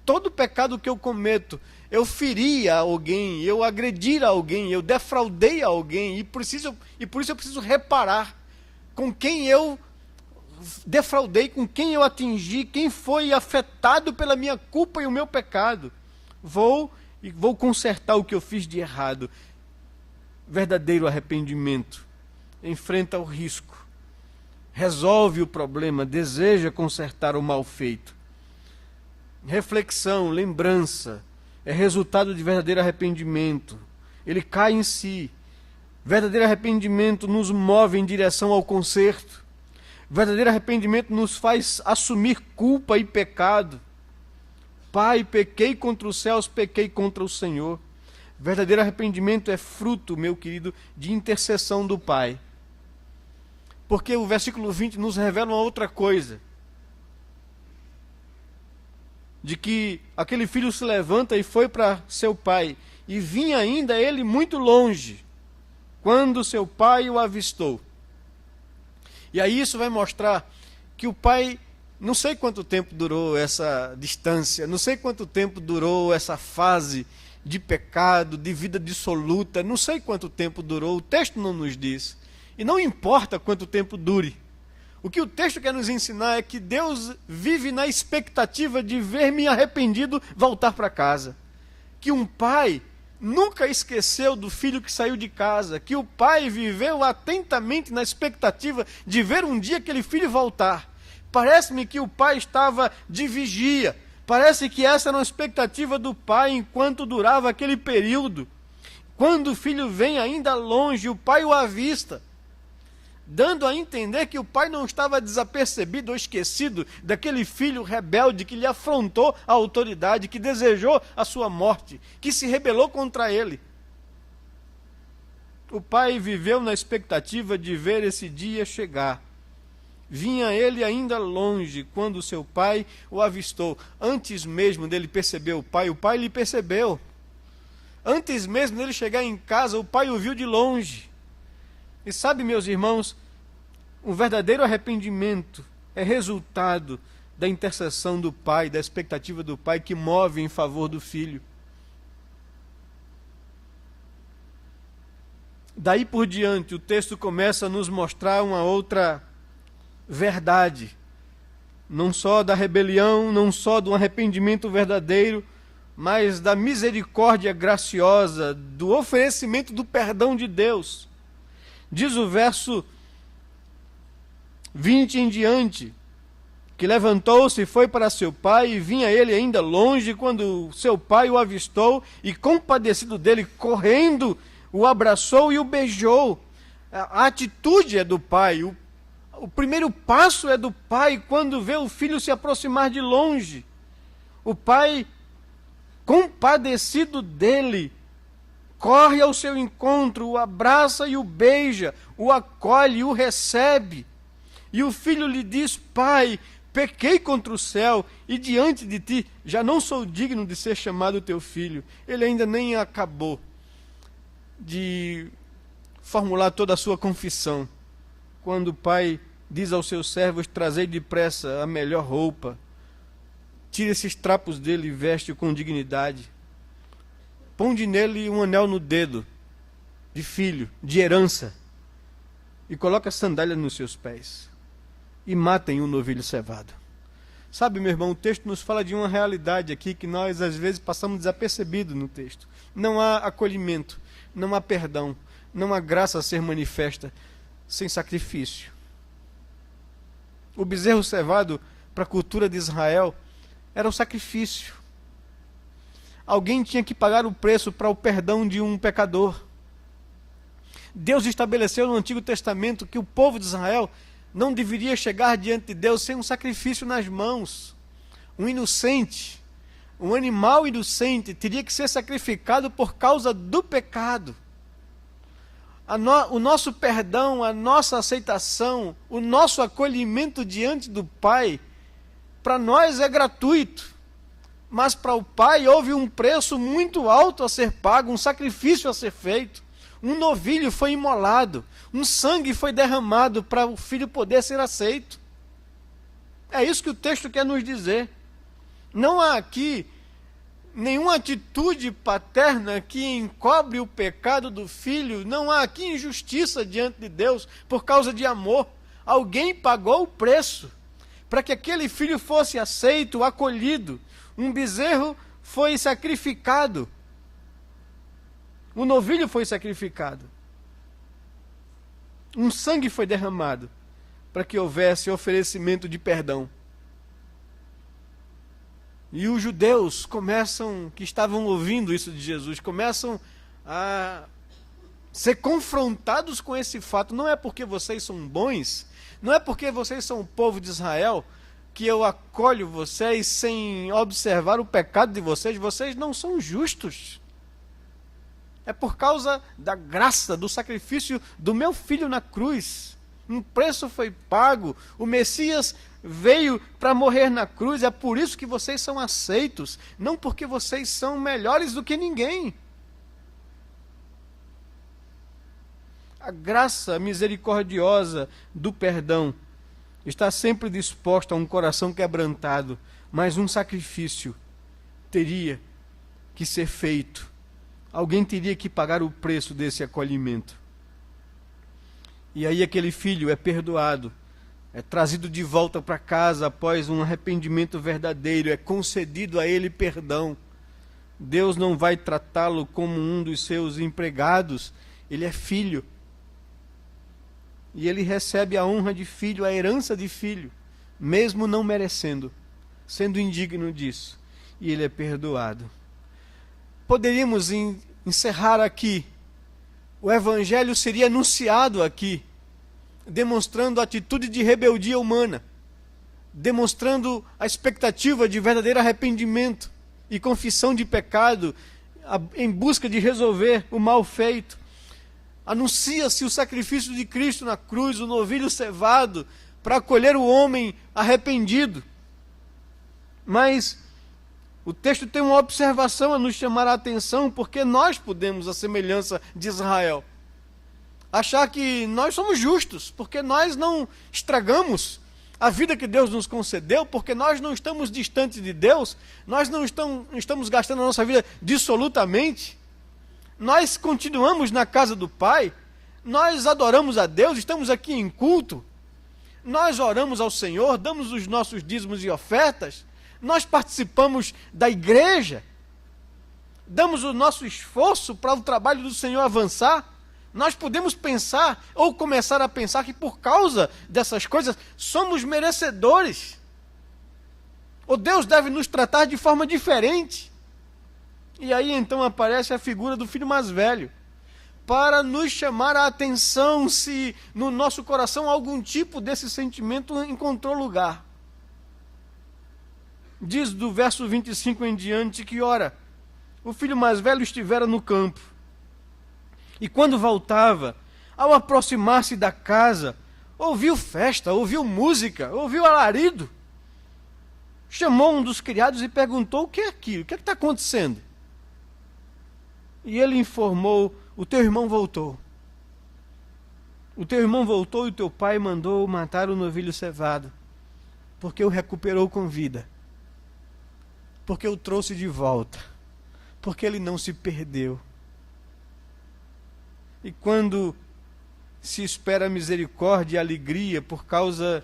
Todo pecado que eu cometo, eu feri a alguém, eu agredi a alguém, eu defraudei a alguém, e por isso eu preciso reparar com quem eu defraudei, com quem eu atingi, quem foi afetado pela minha culpa e o meu pecado. Vou consertar o que eu fiz de errado. Verdadeiro arrependimento. Enfrenta o risco. Resolve o problema, deseja consertar o mal feito. Reflexão, lembrança, é resultado de verdadeiro arrependimento. Ele cai em si. Verdadeiro arrependimento nos move em direção ao conserto. Verdadeiro arrependimento nos faz assumir culpa e pecado. Pai, pequei contra os céus, pequei contra o Senhor. Verdadeiro arrependimento é fruto, meu querido, de intercessão do Pai. Porque o versículo 20 nos revela uma outra coisa. De que aquele filho se levanta e foi para seu pai. E vinha ainda ele muito longe, quando seu pai o avistou. E aí isso vai mostrar que o pai, não sei quanto tempo durou essa distância, não sei quanto tempo durou essa fase de pecado, de vida dissoluta, não sei quanto tempo durou, o texto não nos diz. E não importa quanto tempo dure. O que o texto quer nos ensinar é que Deus vive na expectativa de ver-me arrependido voltar para casa. Que um pai nunca esqueceu do filho que saiu de casa, que o pai viveu atentamente na expectativa de ver um dia aquele filho voltar. Parece-me que o pai estava de vigia, parece que essa era uma expectativa do pai enquanto durava aquele período. Quando o filho vem ainda longe, o pai o avista, dando a entender que o pai não estava desapercebido ou esquecido daquele filho rebelde que lhe afrontou a autoridade, que desejou a sua morte, que se rebelou contra ele. O pai viveu na expectativa de ver esse dia chegar. Vinha ele ainda longe, quando seu pai o avistou. Antes mesmo dele perceber o pai lhe percebeu. Antes mesmo dele chegar em casa, o pai o viu de longe. E sabe, meus irmãos, um verdadeiro arrependimento é resultado da intercessão do pai, da expectativa do pai que move em favor do filho. Daí por diante, o texto começa a nos mostrar uma outra verdade. Não só da rebelião, não só do arrependimento verdadeiro, mas da misericórdia graciosa, do oferecimento do perdão de Deus. Diz o verso 20 em diante, que levantou-se e foi para seu pai, e vinha ele ainda longe, quando seu pai o avistou, e compadecido dele, correndo, o abraçou e o beijou. A atitude é do pai, o primeiro passo é do pai, quando vê o filho se aproximar de longe. O pai, compadecido dele, corre ao seu encontro, o abraça e o beija, o acolhe, o recebe. E o filho lhe diz: pai, pequei contra o céu e diante de ti já não sou digno de ser chamado teu filho. Ele ainda nem acabou de formular toda a sua confissão, quando o pai diz aos seus servos: trazei depressa a melhor roupa, tira esses trapos dele e veste com dignidade, ponde nele um anel no dedo, de filho, de herança, e coloca sandália nos seus pés, e matem um novilho cevado. Sabe, meu irmão, o texto nos fala de uma realidade aqui que nós às vezes passamos desapercebido no texto. Não há acolhimento, não há perdão, não há graça a ser manifesta sem sacrifício. O bezerro cevado, para a cultura de Israel, era o sacrifício. Alguém tinha que pagar o preço para o perdão de um pecador. Deus estabeleceu no Antigo Testamento que o povo de Israel não deveria chegar diante de Deus sem um sacrifício nas mãos. Um inocente, um animal inocente, teria que ser sacrificado por causa do pecado. O nosso perdão, a nossa aceitação, o nosso acolhimento diante do Pai, para nós é gratuito. Mas para o Pai houve um preço muito alto a ser pago, um sacrifício a ser feito. Um novilho foi imolado, um sangue foi derramado para o filho poder ser aceito. É isso que o texto quer nos dizer. Não há aqui nenhuma atitude paterna que encobre o pecado do filho, não há aqui injustiça diante de Deus por causa de amor. Alguém pagou o preço para que aquele filho fosse aceito, acolhido. Um bezerro foi sacrificado. Um novilho foi sacrificado. Um sangue foi derramado para que houvesse oferecimento de perdão. E os judeus que estavam ouvindo isso de Jesus, começam a ser confrontados com esse fato. Não é porque vocês são bons, não é porque vocês são o povo de Israel, que eu acolho vocês sem observar o pecado de vocês. Vocês não são justos. É por causa da graça, do sacrifício do meu filho na cruz. Um preço foi pago, o Messias veio para morrer na cruz, é por isso que vocês são aceitos, não porque vocês são melhores do que ninguém. A graça misericordiosa do perdão está sempre disposta a um coração quebrantado, mas um sacrifício teria que ser feito. Alguém teria que pagar o preço desse acolhimento. E aí aquele filho é perdoado, é trazido de volta para casa após um arrependimento verdadeiro, é concedido a ele perdão. Deus não vai tratá-lo como um dos seus empregados, ele é filho. E ele recebe a honra de filho, a herança de filho, mesmo não merecendo, sendo indigno disso. E ele é perdoado. Poderíamos encerrar aqui. O Evangelho seria anunciado aqui, demonstrando a atitude de rebeldia humana, demonstrando a expectativa de verdadeiro arrependimento e confissão de pecado, em busca de resolver o mal feito. Anuncia-se o sacrifício de Cristo na cruz, o novilho cevado, para acolher o homem arrependido. Mas o texto tem uma observação a nos chamar a atenção, porque nós podemos, à semelhança de Israel, achar que nós somos justos, porque nós não estragamos a vida que Deus nos concedeu, porque nós não estamos distantes de Deus, nós não estamos gastando a nossa vida dissolutamente, nós continuamos na casa do Pai, nós adoramos a Deus, estamos aqui em culto, nós oramos ao Senhor, damos os nossos dízimos e ofertas, nós participamos da igreja, damos o nosso esforço para o trabalho do Senhor avançar. Nós podemos pensar, ou começar a pensar, que por causa dessas coisas, somos merecedores. Ou Deus deve nos tratar de forma diferente. E aí então aparece a figura do filho mais velho, para nos chamar a atenção se no nosso coração algum tipo desse sentimento encontrou lugar. Diz do verso 25 em diante que, ora, o filho mais velho estivera no campo, e quando voltava, ao aproximar-se da casa, ouviu festa, ouviu música, ouviu alarido. Chamou um dos criados e perguntou: o que é aquilo? O que está acontecendo? E ele informou: o teu irmão voltou. O teu irmão voltou e o teu pai mandou matar o novilho cevado, porque o recuperou com vida, porque o trouxe de volta, porque ele não se perdeu. E quando se espera misericórdia e alegria por causa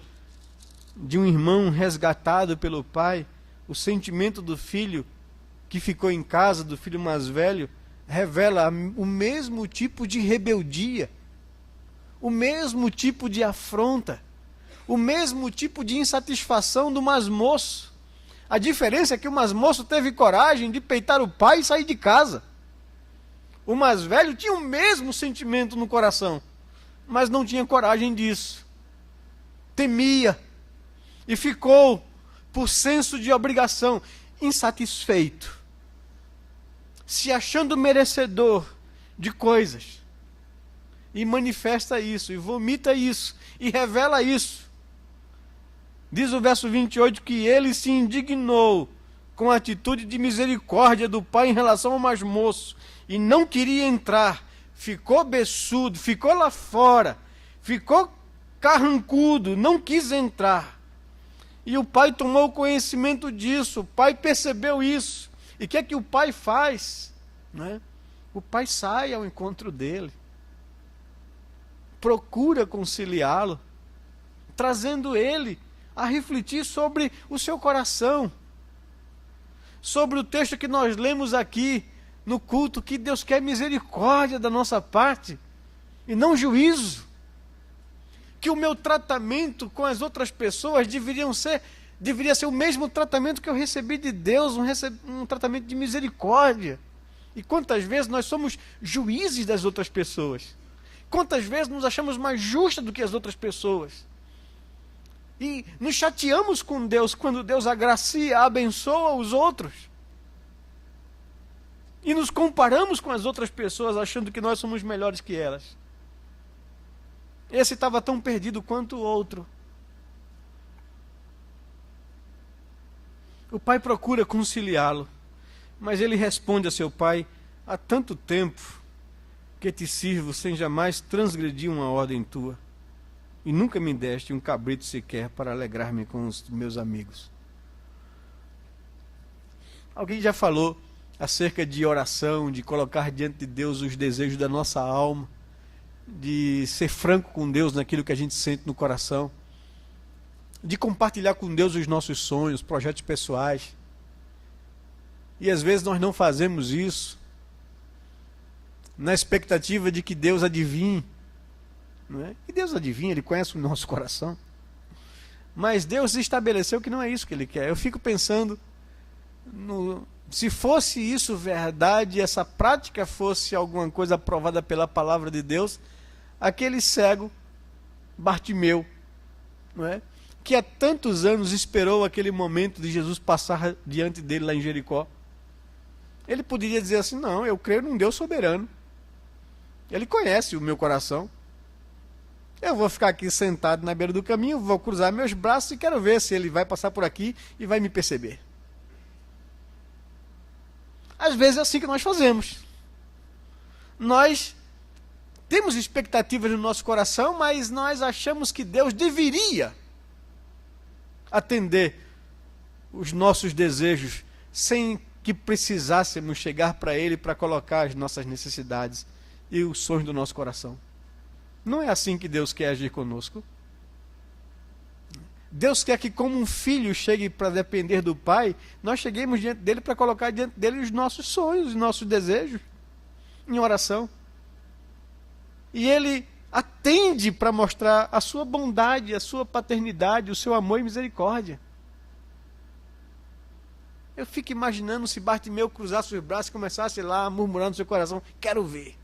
de um irmão resgatado pelo pai, o sentimento do filho que ficou em casa, do filho mais velho, revela o mesmo tipo de rebeldia, o mesmo tipo de afronta, o mesmo tipo de insatisfação do mais moço. A diferença é que o mais moço teve coragem de peitar o pai e sair de casa. O mais velho tinha o mesmo sentimento no coração, mas não tinha coragem disso. Temia e ficou, por senso de obrigação, insatisfeito, se achando merecedor de coisas. E manifesta isso, e vomita isso, e revela isso. Diz o verso 28 que ele se indignou com a atitude de misericórdia do pai em relação ao mais moço, e não queria entrar, ficou beiçudo, ficou lá fora, ficou carrancudo, não quis entrar. E o pai tomou conhecimento disso, o pai percebeu isso. E o que é que o pai faz? Né? O pai sai ao encontro dele, procura conciliá-lo, trazendo ele a refletir sobre o seu coração, sobre o texto que nós lemos aqui no culto, que Deus quer misericórdia da nossa parte e não juízo, que o meu tratamento com as outras pessoas deveria ser o mesmo tratamento que eu recebi de Deus, um tratamento de misericórdia. E quantas vezes nós somos juízes das outras pessoas, quantas vezes nos achamos mais justos do que as outras pessoas, e nos chateamos com Deus quando Deus agracia, abençoa os outros, e nos comparamos com as outras pessoas achando que nós somos melhores que elas. Esse estava tão perdido quanto o outro. O pai procura conciliá-lo, mas ele responde a seu pai: há tanto tempo que te sirvo sem jamais transgredir uma ordem tua, e nunca me deste um cabrito sequer para alegrar-me com os meus amigos. Alguém já falou acerca de oração, de colocar diante de Deus os desejos da nossa alma, de ser franco com Deus naquilo que a gente sente no coração, de compartilhar com Deus os nossos sonhos, projetos pessoais. E às vezes nós não fazemos isso na expectativa de que Deus adivinhe, não é? E Deus adivinha, Ele conhece o nosso coração. Mas Deus estabeleceu que não é isso que Ele quer. Eu fico pensando, se fosse isso verdade, essa prática fosse alguma coisa aprovada pela palavra de Deus, aquele cego Bartimeu, não é? Que há tantos anos esperou aquele momento de Jesus passar diante dele lá em Jericó, ele poderia dizer assim: não, eu creio num Deus soberano, Ele conhece o meu coração, Eu vou ficar aqui sentado na beira do caminho, vou cruzar meus braços e quero ver se ele vai passar por aqui e vai me perceber. Às vezes é assim que nós fazemos. Nós temos expectativas no nosso coração, mas nós achamos que Deus deveria atender os nossos desejos sem que precisássemos chegar para Ele para colocar as nossas necessidades e os sonhos do nosso coração. Não é assim que Deus quer agir conosco. Deus quer que, como um filho chegue para depender do pai, nós cheguemos diante dele para colocar diante dele os nossos sonhos, os nossos desejos, em oração. E ele atende para mostrar a sua bondade, a sua paternidade, o seu amor e misericórdia. Eu fico imaginando se Bartimeu cruzasse os braços e começasse lá a murmurar no seu coração: quero ver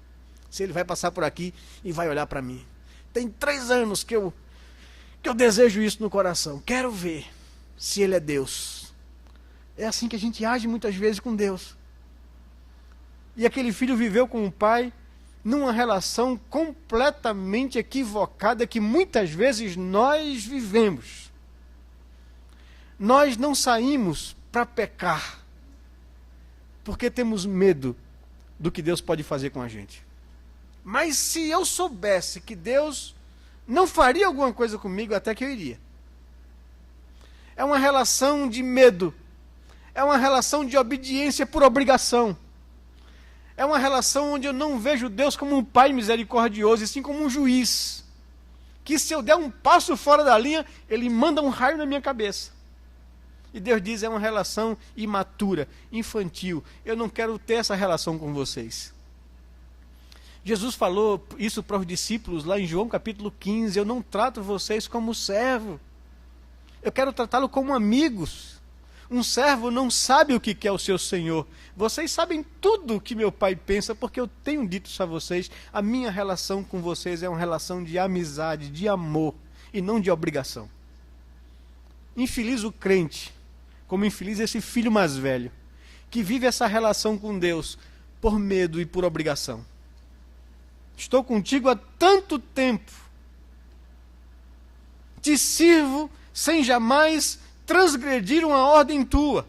se ele vai passar por aqui e vai olhar para mim. Tem 3 anos que eu desejo isso no coração. Quero ver se ele é Deus. É assim que a gente age muitas vezes com Deus. E aquele filho viveu com o pai numa relação completamente equivocada que muitas vezes nós vivemos. Nós não saímos para pecar porque temos medo do que Deus pode fazer com a gente. Mas se eu soubesse que Deus não faria alguma coisa comigo, até que eu iria. É uma relação de medo. É uma relação de obediência por obrigação. É uma relação onde eu não vejo Deus como um pai misericordioso, e sim como um juiz. Que se eu der um passo fora da linha, ele manda um raio na minha cabeça. E Deus diz: é uma relação imatura, infantil. Eu não quero ter essa relação com vocês. Jesus falou isso para os discípulos lá em João capítulo 15. Eu não trato vocês como servo. Eu quero tratá-lo como amigos. Um servo não sabe o que quer o seu senhor. Vocês sabem tudo o que meu pai pensa, porque eu tenho dito isso a vocês. A minha relação com vocês é uma relação de amizade, de amor, e não de obrigação. Infeliz o crente, como infeliz esse filho mais velho, que vive essa relação com Deus por medo e por obrigação. Estou contigo há tanto tempo. Te sirvo sem jamais transgredir uma ordem tua.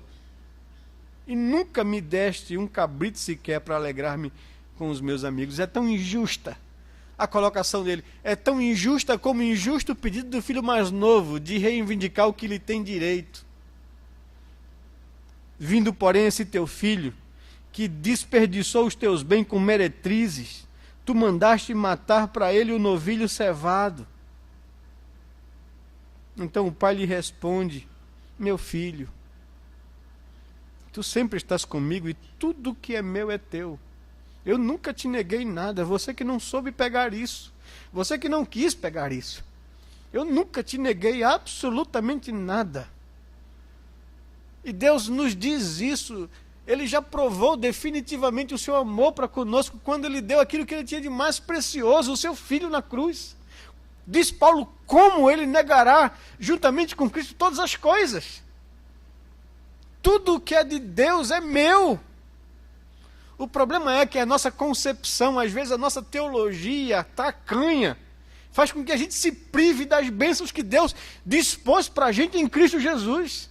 E nunca me deste um cabrito sequer para alegrar-me com os meus amigos. É tão injusta a colocação dele. É tão injusta como injusto o pedido do filho mais novo de reivindicar o que lhe tem direito. Vindo, porém, esse teu filho, que desperdiçou os teus bens com meretrizes, tu mandaste matar para ele o novilho cevado. Então o pai lhe responde: meu filho, tu sempre estás comigo e tudo que é meu é teu. Eu nunca te neguei nada, você que não soube pegar isso, você que não quis pegar isso. Eu nunca te neguei absolutamente nada. E Deus nos diz isso. Ele já provou definitivamente o seu amor para conosco quando ele deu aquilo que ele tinha de mais precioso, o seu filho na cruz. Diz Paulo: como ele negará juntamente com Cristo todas as coisas? Tudo o que é de Deus é meu. O problema é que a nossa concepção, às vezes a nossa teologia tacanha, faz com que a gente se prive das bênçãos que Deus dispôs para a gente em Cristo Jesus.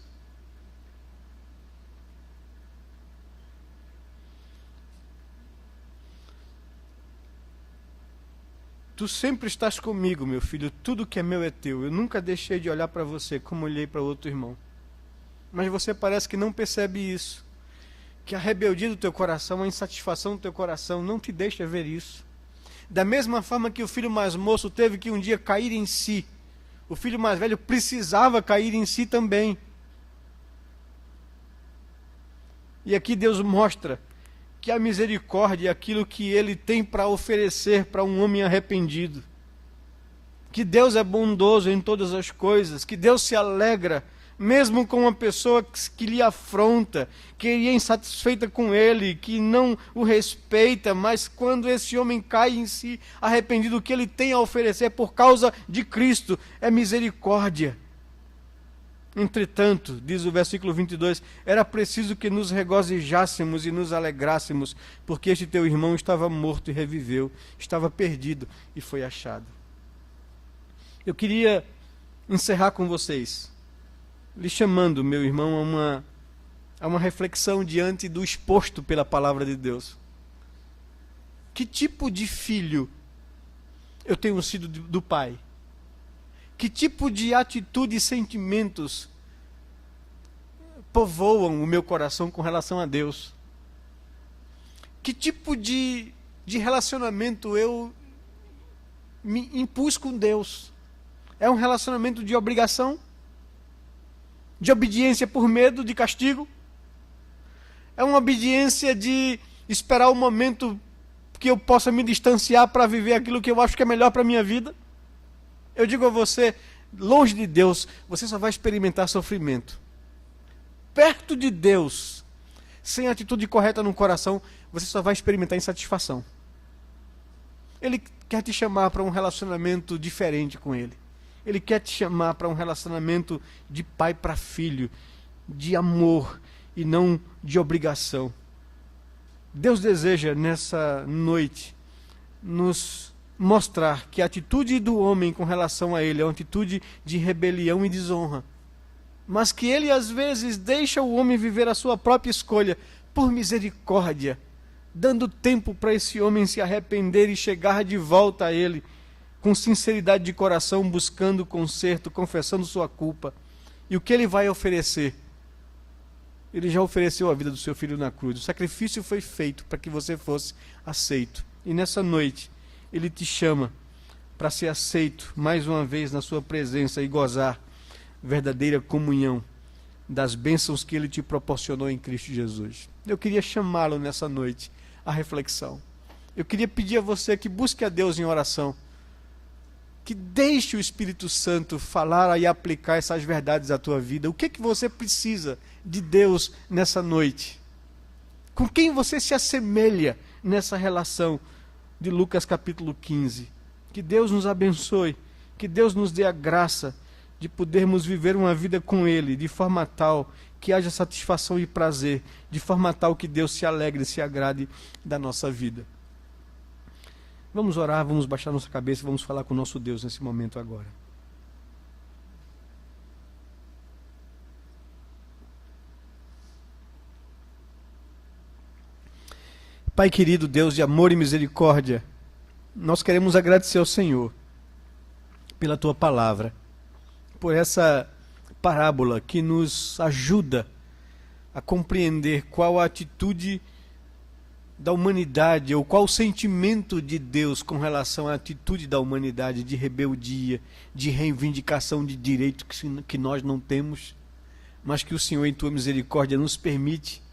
Tu sempre estás comigo, meu filho, tudo que é meu é teu. Eu nunca deixei de olhar para você como olhei para outro irmão. Mas você parece que não percebe isso. Que a rebeldia do teu coração, a insatisfação do teu coração não te deixa ver isso. Da mesma forma que o filho mais moço teve que um dia cair em si, o filho mais velho precisava cair em si também. E aqui Deus mostra que a misericórdia é aquilo que ele tem para oferecer para um homem arrependido. Que Deus é bondoso em todas as coisas, que Deus se alegra mesmo com uma pessoa que lhe afronta, que é insatisfeita com ele, que não o respeita, mas quando esse homem cai em si, arrependido, o que ele tem a oferecer por causa de Cristo é misericórdia. Entretanto, diz o versículo 22, era preciso que nos regozijássemos e nos alegrássemos, porque este teu irmão estava morto e reviveu, estava perdido e foi achado. Eu queria encerrar com vocês, lhe chamando, meu irmão, a uma reflexão diante do exposto pela palavra de Deus. Que tipo de filho eu tenho sido do Pai? Que tipo de atitude e sentimentos povoam o meu coração com relação a Deus? Que tipo de relacionamento eu me impus com Deus? É um relacionamento de obrigação? De obediência por medo de castigo? É uma obediência de esperar o momento que eu possa me distanciar para viver aquilo que eu acho que é melhor para a minha vida? Eu digo a você, longe de Deus, você só vai experimentar sofrimento. Perto de Deus, sem atitude correta no coração, você só vai experimentar insatisfação. Ele quer te chamar para um relacionamento diferente com Ele. Ele quer te chamar para um relacionamento de pai para filho, de amor e não de obrigação. Deus deseja nessa noite nos mostrar que a atitude do homem com relação a Ele é uma atitude de rebelião e desonra, mas que Ele às vezes deixa o homem viver a sua própria escolha por misericórdia, dando tempo para esse homem se arrepender e chegar de volta a Ele, com sinceridade de coração, buscando conserto, confessando sua culpa. E o que Ele vai oferecer? Ele já ofereceu a vida do seu filho na cruz. O sacrifício foi feito para que você fosse aceito. E nessa noite, Ele te chama para ser aceito mais uma vez na sua presença e gozar verdadeira comunhão das bênçãos que Ele te proporcionou em Cristo Jesus. Eu queria chamá-lo nessa noite à reflexão. Eu queria pedir a você que busque a Deus em oração, que deixe o Espírito Santo falar e aplicar essas verdades à tua vida. O que você precisa de Deus nessa noite? Com quem você se assemelha nessa relação de Lucas capítulo 15? Que Deus nos abençoe, que Deus nos dê a graça de podermos viver uma vida com Ele, de forma tal que haja satisfação e prazer, de forma tal que Deus se alegre e se agrade da nossa vida. Vamos orar, vamos baixar nossa cabeça e vamos falar com o nosso Deus nesse momento agora. Pai querido, Deus de amor e misericórdia, nós queremos agradecer ao Senhor pela Tua palavra, por essa parábola que nos ajuda a compreender qual a atitude da humanidade, ou qual o sentimento de Deus com relação à atitude da humanidade de rebeldia, de reivindicação de direito que nós não temos, mas que o Senhor em Tua misericórdia nos permite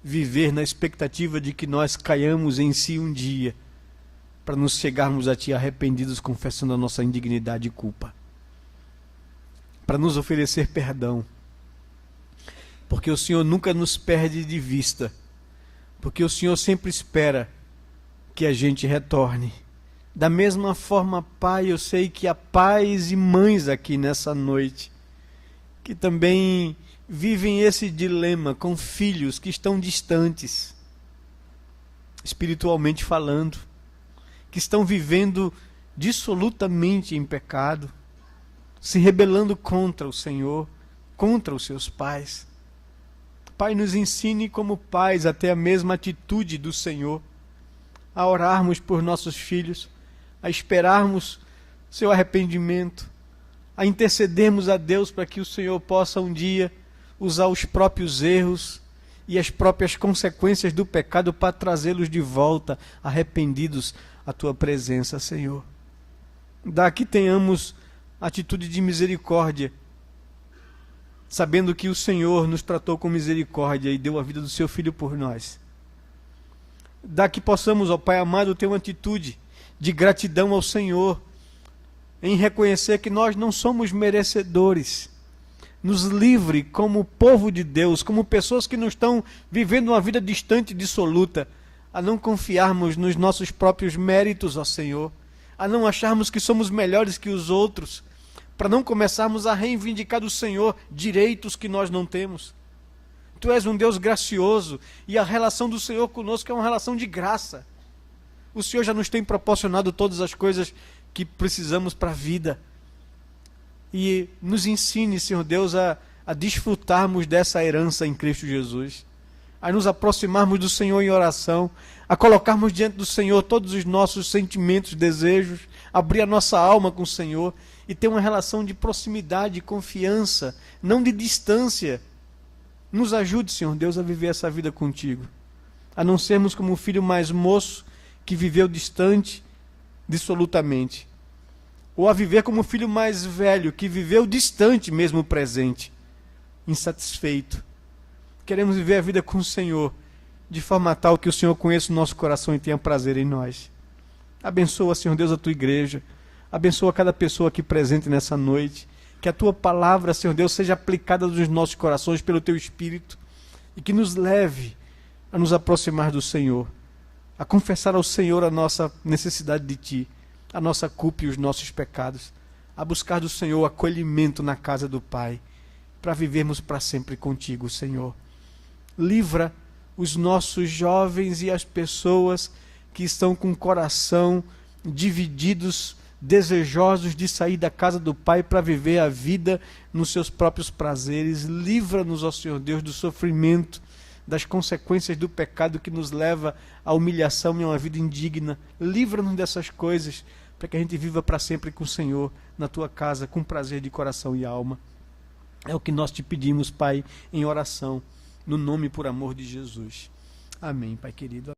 viver na expectativa de que nós caiamos em si um dia, para nos chegarmos a Ti arrependidos, confessando a nossa indignidade e culpa, para nos oferecer perdão, porque o Senhor nunca nos perde de vista, porque o Senhor sempre espera que a gente retorne. Da mesma forma, Pai, eu sei que há pais e mães aqui nessa noite que também vivem esse dilema com filhos que estão distantes, espiritualmente falando, que estão vivendo dissolutamente em pecado, se rebelando contra o Senhor, contra os seus pais. Pai, nos ensine como pais a ter a mesma atitude do Senhor, a orarmos por nossos filhos, a esperarmos seu arrependimento, a intercedermos a Deus para que o Senhor possa um dia usar os próprios erros e as próprias consequências do pecado para trazê-los de volta arrependidos à Tua presença, Senhor. Dá que tenhamos atitude de misericórdia, sabendo que o Senhor nos tratou com misericórdia e deu a vida do Seu Filho por nós. Dá que possamos, ó Pai amado, ter uma atitude de gratidão ao Senhor, em reconhecer que nós não somos merecedores. Nos livre como povo de Deus, como pessoas que não estão vivendo uma vida distante e dissoluta, a não confiarmos nos nossos próprios méritos, ó Senhor, a não acharmos que somos melhores que os outros, para não começarmos a reivindicar do Senhor direitos que nós não temos. Tu és um Deus gracioso e a relação do Senhor conosco é uma relação de graça. O Senhor já nos tem proporcionado todas as coisas que precisamos para a vida. e nos ensine, Senhor Deus, a desfrutarmos dessa herança em Cristo Jesus, a nos aproximarmos do Senhor em oração, a colocarmos diante do Senhor todos os nossos sentimentos, desejos, abrir a nossa alma com o Senhor e ter uma relação de proximidade, de confiança, não de distância. Nos ajude, Senhor Deus, a viver essa vida contigo, a não sermos como o filho mais moço que viveu distante, dissolutamente, ou a viver como o filho mais velho que viveu distante, mesmo presente, insatisfeito. Queremos viver a vida com o Senhor, de forma tal que o Senhor conheça o nosso coração e tenha prazer em nós. Abençoa, Senhor Deus, a tua igreja, abençoa cada pessoa aqui presente nessa noite, que a tua palavra, Senhor Deus, seja aplicada nos nossos corações pelo teu Espírito, e que nos leve a nos aproximar do Senhor, a confessar ao Senhor a nossa necessidade de ti, a nossa culpa e os nossos pecados, a buscar do Senhor acolhimento na casa do Pai, para vivermos para sempre contigo, Senhor. Livra os nossos jovens e as pessoas que estão com o coração divididos, desejosos de sair da casa do Pai para viver a vida nos seus próprios prazeres. Livra-nos, ó Senhor Deus, do sofrimento, das consequências do pecado que nos leva à humilhação e a uma vida indigna. Livra-nos dessas coisas, para que a gente viva para sempre com o Senhor, na tua casa, com prazer de coração e alma. É o que nós te pedimos, Pai, em oração, no nome e por amor de Jesus. Amém, Pai querido.